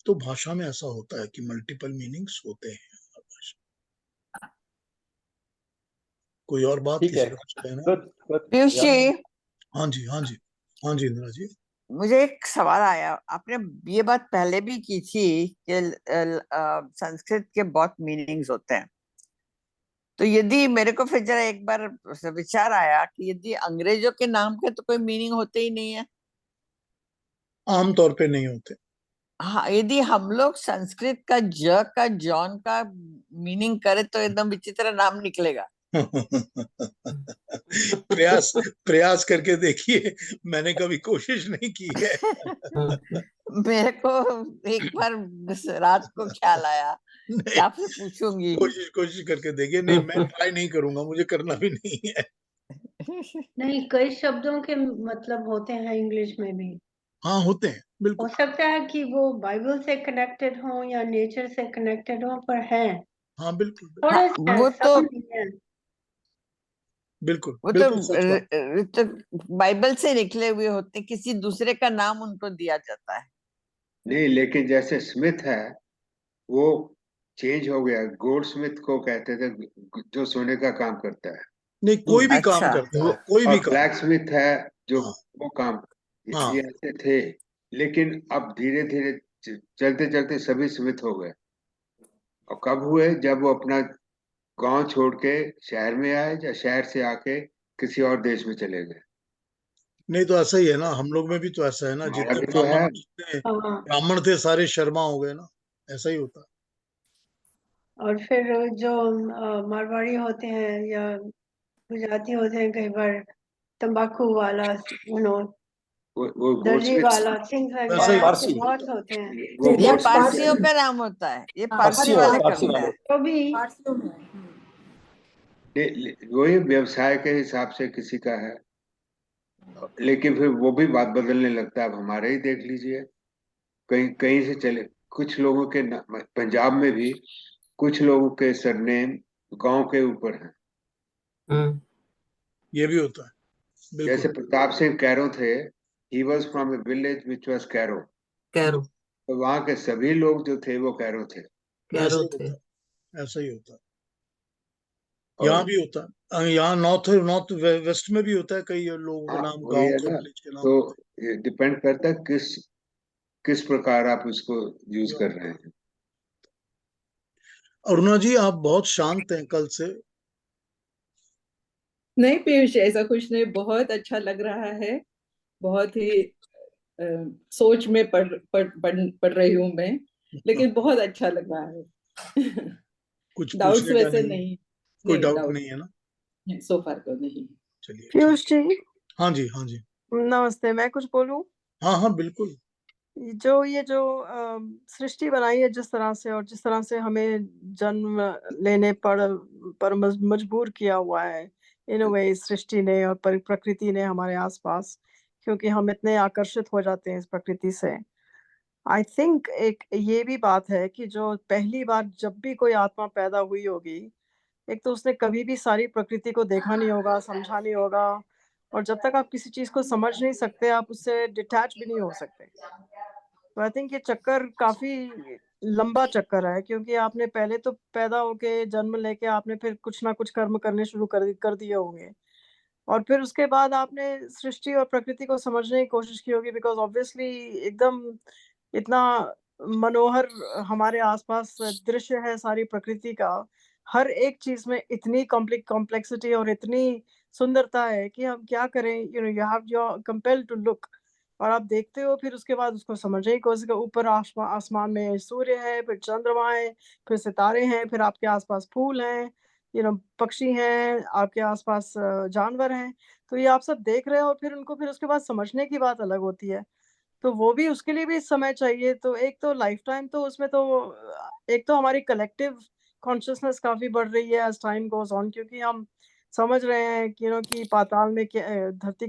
तो भाषा में ऐसा होता है कि मल्टीपल मीनिंग्स होते हैं हर भाषा। कोई और बात ठीक किसी है। का कुछ कहना? गुड पीयूष जी, हाँ जी, हाँ जी, हाँ जी इंदिरा जी। मुझे एक सवाल आया। आपने ये बात पहले भी की थी कि संस्कृत के बहुत मीनिंग्स होते हैं। तो यदि मेरे को फिर जरा एक बार विचार आया कि यदि अंग्रेजों के नाम के तो कोई मीनिंग होते ही नहीं है। आमतौर पे नहीं होते। हाँ, यदि हम लोग संस्कृत का ज का जॉन का मीनिंग करें तो एकदम विचित्र नाम निकलेगा। प्रयास प्रयास करके देखिए, मैंने कभी कोशिश नहीं की है। मेरे को एक बार रात को ख्याल आया कि नहीं, आपसे पूछूंगी। कोशिश करके देखिए। नहीं, मैं ट्राई नहीं करूंगा, मुझे करना भी नहीं है। नहीं, कई शब्दों के मतलब होते हैं इंग्लिश में भी। हाँ, होते हैं, हो बिल्कुल। सकता है कि वो बाइबल से कनेक्टेड हो या नेचर से कनेक्टेड हो, पर है हाँ, बिल्कुल, हाँ, थोड़े से, वो सब तो नहीं है। बिल्कुल, वो बिल्कुल सच बात। तो बाइबल से निकले हुए होते हैं, किसी दूसरे का नाम उनको दिया जाता है। नहीं, लेकिन जैसे स्मिथ है वो चेंज हो गया। गोल्ड स्मिथ को कहते थे जो सोने का काम करता है, नहीं, कोई भी काम अच्छा, करता है, कोई भी और काम। ब्लैक स्मिथ है जो हाँ, वो काम, हाँ। ये ऐसे थे। लेकिन अब धीरे धीरे चलते चलते सभी स्मिथ हो गए। और कब हुए? जब वो अपना गांव छोड़ के शहर में आए या शहर से आके किसी और देश में चले गए। नहीं तो ऐसा ही है ना, हम लोग में भी तो ऐसा है ना, हमारा भी तो है। जितने हाँ, ब्राह्मण थे सारे शर्मा हो गए ना, ऐसा ही होता है। और फिर जो मारवाड़ी होते हैं या गुजराती होते हैं, कई बार तंबाकू वाला, वो गोल्ड दर्जी स्मिथ, वाला, थिंग्स लाइक वैसा ही दैट, होता ऐसे पारसी बहुत होते हैं। वो ये गोल्ड स्मिथ पारसियों का नाम होता है, ये पारसी वाले पारसी करते वाले। हैं। तो भी वही व्यवसाय के हिसाब से किसी का है। लेकिन फिर वो भी बात बदलने लगता है। अब हमारे ही देख लीजिए, कहीं कहीं से चले कुछ लोगों के पंजाब में भी कुछ लोगों के सरनेम गांव के ऊपर हैं। ये भी होता है, जैसे बिल्कुल। प्रताप सिंह कैरो थे, he was from a village which was Kairon. Kairon, तो वहां के सभी लोग जो थे वो कैरो थे। ऐसा कैरो ही थे। होता है, ऐसा ही होता है। यहाँ और भी होता है, यहाँ नॉर्थ नॉर्थ वेस्ट में भी होता है, कई लोगों का हाँ, नाम वही गांव है के, ना। विलेज के नाम तो होते ये डिपेंड करता है किस किस प्रकार आप उसको यूज कर रहे हैं। हैं। अरुणा जी, आप बहुत शांत हैं कल से। नहीं पीयूष, ऐसा कुछ नहीं, बहुत अच्छा लग रहा है। बहुत ही अ, सोच में पढ़ रही हूँ मैं, लेकिन बहुत अच्छा लग रहा है। कुछ डाउट्स पूछने का वैसे नहीं है? नहीं। कोई नहीं, डाउट डाउट नहीं है ना? सो फार तो नहीं। चलिए, पीयूष ठीक। जी, हाँ जी, हाँ जी। नमस्ते। मैं कुछ बोलूं? हाँ, हाँ, बिल्कुल। ये जो सृष्टि बनाई है जिस तरह से, और जिस तरह से हमें जन्म लेने पर मजबूर किया हुआ है इन वे सृष्टि ने और प्रकृति ने हमारे आसपास, क्योंकि हम इतने आकर्षित हो जाते हैं इस प्रकृति से। आई थिंक एक ये भी बात है कि जो पहली बार जब भी कोई आत्मा पैदा हुई होगी, एक तो उसने कभी भी सारी प्रकृति को देखा नहीं होगा, समझा नहीं होगा, और जब तक आप किसी चीज को समझ नहीं सकते आप उससे डिटैच भी नहीं हो सकते। तो आई थिंक ये चक्कर काफी लंबा चक्कर है, क्योंकि आपने पहले तो पैदा होके जन्म लेके आपने फिर कुछ ना कुछ कर्म करने शुरू कर दिए होंगे, और फिर उसके बाद आपने सृष्टि और प्रकृति को समझने की कोशिश की होगी, बिकॉज ऑब्वियसली एकदम इतना मनोहर हमारे आसपास दृश्य है सारी प्रकृति का। हर एक चीज में इतनी कॉम्प्लेक्सिटी और इतनी सुंदरता है कि हम क्या करें, you know you have your compelled to look, और आप देखते हो फिर उसके बाद उसको समझने की कोशिश करो। ऊपर आसमान में सूर्य है, फिर चंद्रमा है, फिर सितारे हैं, फिर आपके आसपास फूल हैं, यू नो पक्षी हैं, आपके आसपास जानवर हैं। तो ये आप सब देख रहे हो और फिर उनको फिर उसके बाद समझने की बात अलग होती है। तो वो भी उसके लिए भी समय चाहिए। तो एक तो लाइफ टाइम तो उसमें तो एक तो हमारी कलेक्टिव कॉन्शियसनेस काफी बढ़ रही है एज टाइम गोज ऑन, क्योंकि हम समझ रहे हैं कि कि पाताल में क्या, धरती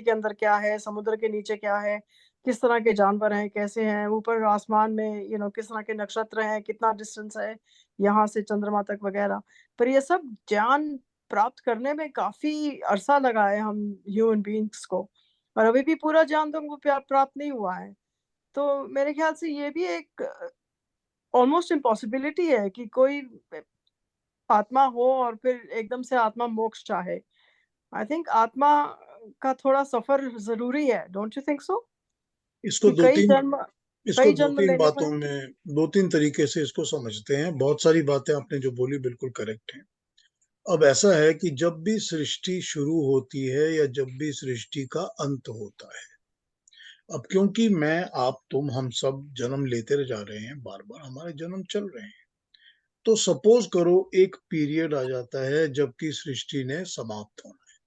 के अंदर क्या है, समुद्र के नीचे क्या है, किस तरह के जानवर हैं, कैसे हैं, ऊपर आसमान में किस तरह के नक्षत्र हैं, कितना डिस्टेंस है यहाँ से चंद्रमा तक वगैरह। पर ये सब ज्ञान प्राप्त करने में काफी अरसा लगा है हम ह्यूमन बीइंग्स को, और अभी भी पूरा ज्ञान तो हमको प्राप्त नहीं हुआ है। तो मेरे ख्याल से ये भी एक ऑलमोस्ट इम्पॉसिबिलिटी है कि कोई आत्मा हो और फिर एकदम से आत्मा मोक्ष चाहे। आई थिंक आत्मा का थोड़ा सफर जरूरी है, डोंट यू थिंक सो? इसको कि दो तीन कई जन्म लेने बातों में, दो तीन तरीके से इसको समझते हैं। बहुत सारी बातें आपने जो बोली बिल्कुल करेक्ट हैं। अब ऐसा है कि जब भी सृष्टि शुरू होती है या जब भी सृष्टि का अंत होता है, अब क्योंकि मैं, आप, तुम, हम सब जन्म लेते जा रहे हैं, बार बार हमारे जन्म चल रहे हैं, तो सपोज करो एक पीरियड आ जाता है जबकि सृष्टि ने समाप्त होना है।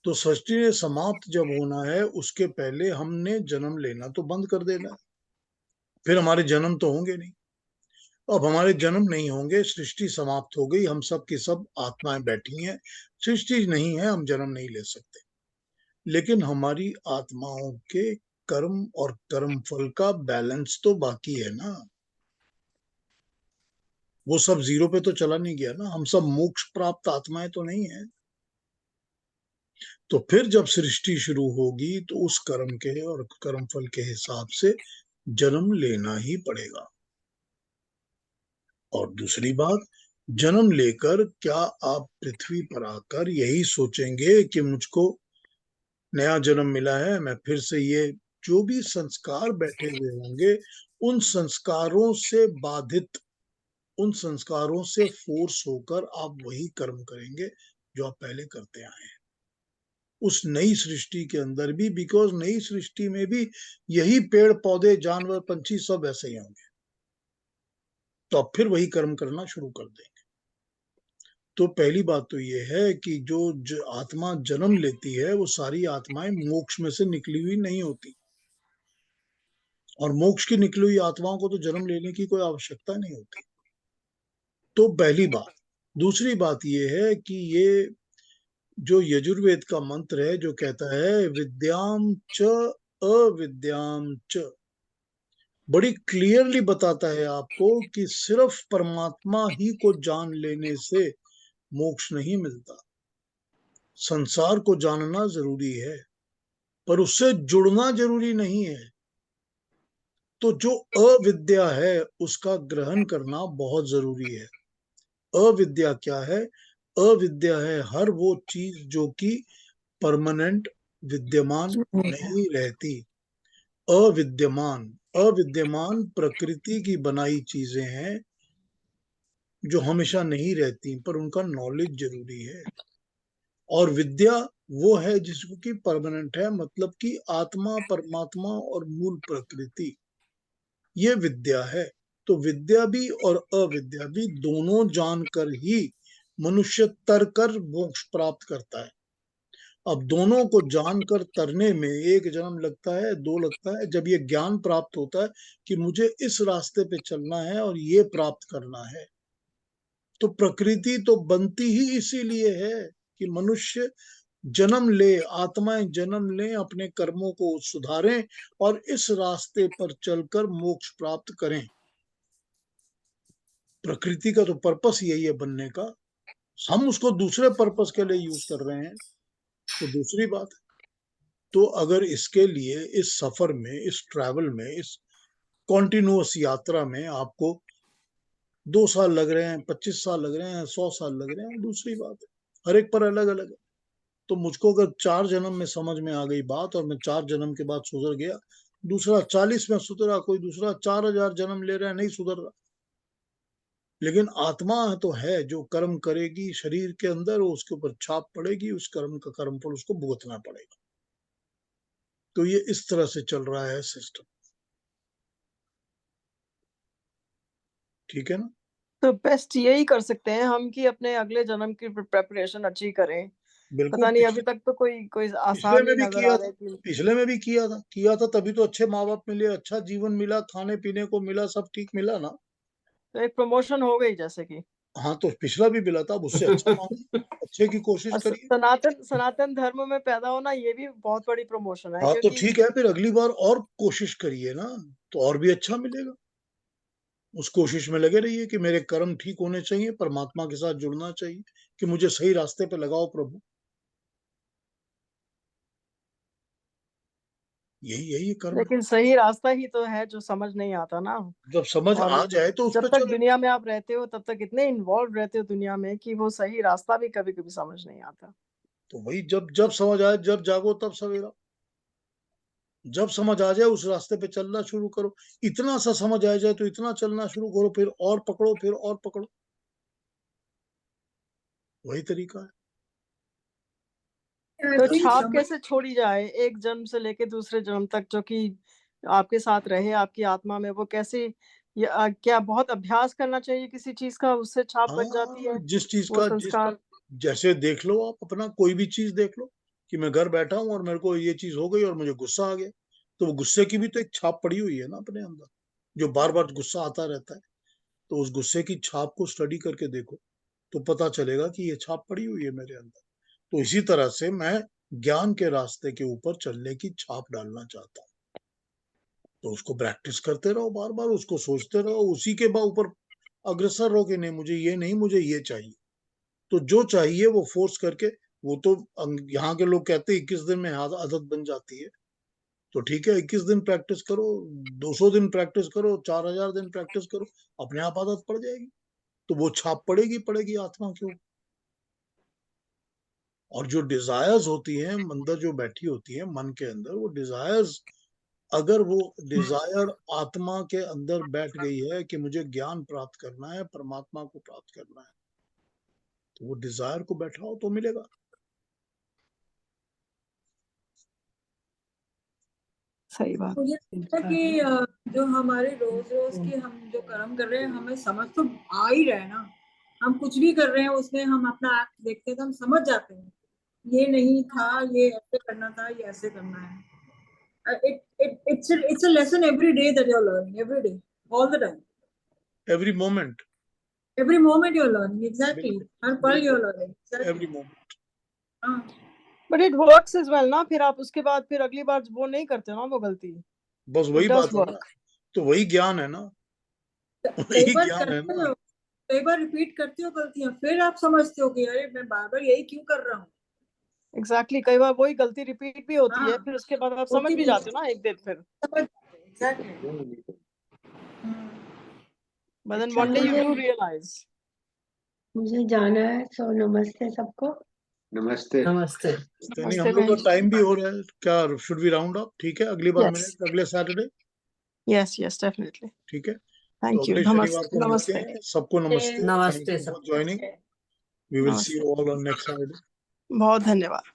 तो सृष्टि ने समाप्त जब होना है उसके पहले हमने जन्म लेना तो बंद कर देना है, फिर हमारे जन्म तो होंगे नहीं। अब हमारे जन्म नहीं होंगे, सृष्टि समाप्त हो गई, हम सब की सब आत्माएं बैठी हैं, सृष्टि नहीं है, हम जन्म नहीं ले सकते। लेकिन हमारी आत्माओं के कर्म और कर्म फल का बैलेंस तो बाकी है ना, वो सब जीरो पे तो चला नहीं गया ना, हम सब मोक्ष प्राप्त आत्माएं तो नहीं है। तो फिर जब सृष्टि शुरू होगी तो उस कर्म के और कर्म फल के हिसाब से जन्म लेना ही पड़ेगा। और दूसरी बात, जन्म लेकर क्या आप पृथ्वी पर आकर यही सोचेंगे कि मुझको नया जन्म मिला है, मैं फिर से ये जो भी संस्कार बैठे हुए होंगे उन संस्कारों से बाधित, उन संस्कारों से फोर्स होकर आप वही कर्म करेंगे जो आप पहले करते आए हैं उस नई सृष्टि के अंदर भी, बिकॉज नई सृष्टि में भी यही पेड़ पौधे जानवर पंछी सब ऐसे ही होंगे, तो आप फिर वही कर्म करना शुरू कर देंगे। तो पहली बात तो ये है कि जो आत्मा जन्म लेती है वो सारी आत्माएं मोक्ष में से निकली हुई नहीं होती, और मोक्ष की निकली हुई आत्माओं को तो जन्म लेने की कोई आवश्यकता नहीं होती। तो पहली बात। दूसरी बात ये है कि ये जो यजुर्वेद का मंत्र है जो कहता है विद्याम च अविद्याम च, बड़ी क्लियरली बताता है आपको कि सिर्फ परमात्मा ही को जान लेने से मोक्ष नहीं मिलता। संसार को जानना जरूरी है पर उससे जुड़ना जरूरी नहीं है। तो जो अविद्या है उसका ग्रहण करना बहुत जरूरी है। अविद्या क्या है? अविद्या है हर वो चीज जो कि परमानेंट विद्यमान नहीं रहती। अविद्यमान, अविद्यमान प्रकृति की बनाई चीजें हैं जो हमेशा नहीं रहती पर उनका नॉलेज जरूरी है। और विद्या वो है जिसको कि परमानेंट है, मतलब कि आत्मा, परमात्मा और मूल प्रकृति, ये विद्या है। तो विद्या भी और अविद्या भी दोनों जानकर ही मनुष्य तर कर मोक्ष प्राप्त करता है। अब दोनों को जानकर तरने में एक जन्म लगता है, दो लगता है। जब ये ज्ञान प्राप्त होता है कि मुझे इस रास्ते पे चलना है और ये प्राप्त करना है, तो प्रकृति तो बनती ही इसीलिए है कि मनुष्य जन्म ले, आत्माएं जन्म लें, अपने कर्मों को सुधारें और इस रास्ते पर चलकर मोक्ष प्राप्त करें। प्रकृति का तो पर्पस यही है बनने का हम उसको दूसरे पर्पस के लिए यूज कर रहे हैं तो दूसरी बात है। तो अगर इसके लिए इस सफर में, इस ट्रैवल में, इस कॉन्टिन्यूअस यात्रा में आपको 2 साल लग रहे हैं, 25 साल लग रहे हैं, 100 साल लग रहे हैं, दूसरी बात है, हर एक पर अलग अलग है। तो मुझको अगर 4 जन्म में समझ में आ गई बात और मैं 4 जन्म के बाद सुधर गया, दूसरा 40 में सुधरा, कोई दूसरा 4000 जन्म ले रहा है, नहीं सुधर रहा। लेकिन आत्मा तो है जो कर्म करेगी शरीर के अंदर, उसके ऊपर छाप पड़ेगी, उस कर्म का कर्म फल उसको भुगतना पड़ेगा। तो ये इस तरह से चल रहा है सिस्टम, ठीक है ना। तो बेस्ट यही कर सकते हैं हम कि अपने अगले जन्म की प्रेपरेशन अच्छी करें। बिल्कुल। पता नहीं अभी तक तो कोई पिछले आसार में नहीं भी नजर किया आ था, रहा है कि पिछले में भी किया था तभी तो अच्छे माँ बाप मिले, अच्छा जीवन मिला, खाने पीने को मिला, सब ठीक मिला ना। तो एक प्रमोशन हो गई जैसे कि। हाँ तो पिछला भी मिला था, अब उससे अच्छा मांगिए, अच्छे की कोशिश और करिए। सनातन धर्म में पैदा होना ये भी बहुत बड़ी प्रमोशन है, हाँ तो क्योंकि ठीक है, फिर अगली बार और कोशिश करिए ना, तो और भी अच्छा मिलेगा। उस कोशिश में लगे रहिए कि मेरे कर्म ठीक होने चाहिए, परमात्मा के साथ जुड़ना चाहिए, कि मुझे सही रास्ते पे लगाओ प्रभु। यही कर्म है। लेकिन सही रास्ता ही तो है जो समझ नहीं आता ना। जब समझ और आ जाए तो उस जब पर तक चले। दुनिया में आप रहते हो तब तक इतने इन्वॉल्व रहते हो दुनिया में कि वो सही रास्ता भी कभी कभी समझ नहीं आता। तो वही, जब जब समझ आए, जब जागो तब सवेरा। जब समझ आ जाए उस रास्ते पे चलना शुरू करो। इतना सा समझ आ जाए तो इतना चलना शुरू करो, फिर और पकड़ो, फिर और पकड़ो। वही तरीका है। तो छाप कैसे छोड़ी जाए एक जन्म से लेके दूसरे जन्म तक, जो कि आपके साथ रहे आपकी आत्मा में, वो कैसे क्या बहुत अभ्यास करना चाहिए किसी चीज का, उससे छाप बन जाती है हाँ, जिस चीज वो का संस्कार? जैसे देख लो आप अपना, कोई भी चीज देख लो कि मैं घर बैठा हूं और मेरे को ये चीज हो गई और मुझे गुस्सा आ गया, तो वो गुस्से की भी तो एक छाप पड़ी हुई है ना अपने अंदर, जो बार बार गुस्सा आता रहता है। तो उस गुस्से की छाप को स्टडी करके देखो तो पता चलेगा कि ये छाप पड़ी हुई है मेरे अंदर। तो इसी तरह से मैं ज्ञान के रास्ते के ऊपर चलने की छाप डालना चाहता हूँ। तो उसको प्रैक्टिस करते रहो, बार बार उसको सोचते रहो, उसी के ऊपर अग्रसर रहो कि नहीं मुझे ये नहीं, मुझे ये चाहिए। तो जो चाहिए वो फोर्स करके, वो तो यहाँ के लोग कहते हैं 21 दिन में आदत बन जाती है। तो ठीक है, 21 दिन प्रैक्टिस करो, 200 दिन प्रैक्टिस करो, 4000 दिन प्रैक्टिस करो, अपने आप आदत पड़ जाएगी। तो वो छाप पड़ेगी पड़ेगी आत्मा के ऊपर। और जो डिजायर्स होती हैं अंदर, जो बैठी होती है मन के अंदर, वो डिजायर्स, अगर वो डिजायर आत्मा के अंदर बैठ गई है कि मुझे ज्ञान प्राप्त करना है, परमात्मा को प्राप्त करना है, तो वो डिजायर को बैठाओ तो मिलेगा। सही बात। मुझे लगता है कि जो हमारे रोज रोज की हम जो कर्म कर रहे हैं, हमें समझ तो आ ही रहा है ना। हम कुछ भी कर रहे हैं उसमें हम अपना एक्ट देखते हैं तो हम समझ जाते हैं ये नहीं था, ये ऐसे करना था, ये ऐसे करना है। It's a lesson every day that you're learning, every day, all the time. Every moment. Every moment you're learning, exactly. हर पल you're learning. Exactly. Every moment. हाँ। But it works as well ना, फिर आप उसके बाद फिर अगली बार वो नहीं करते ना वो गलती। बस वही बात है ना, तो वही ज्ञान है ना, वही ज्ञान है ना। कई बार रिपीट करते हो गलतियां, फिर आप समझते हो कि अरे मैं बार बार यही क्यों कर रहा हूँ। एग्जैक्टली कई बार वही गलती रिपीट भी होती है, फिर उसके बाद आप समझ भी जाते हो ना एक दिन फिर। But then one day you do realize. मुझे जाना है, सो नमस्ते सबको। नमस्ते। नमस्ते। नहीं, हम लोग का टाइम भी हो रहा है, क्या शुड वी राउंड अप? ठीक है, अगली बार मिलेंगे अगले सैटरडे। Yes yes definitely. ठीक है, थैंक यू। अगले शनिवार को मिलते हैं। सबको नमस्ते। नमस्ते thank you for joining. We will see you all on next Saturday. बहुत धन्यवाद।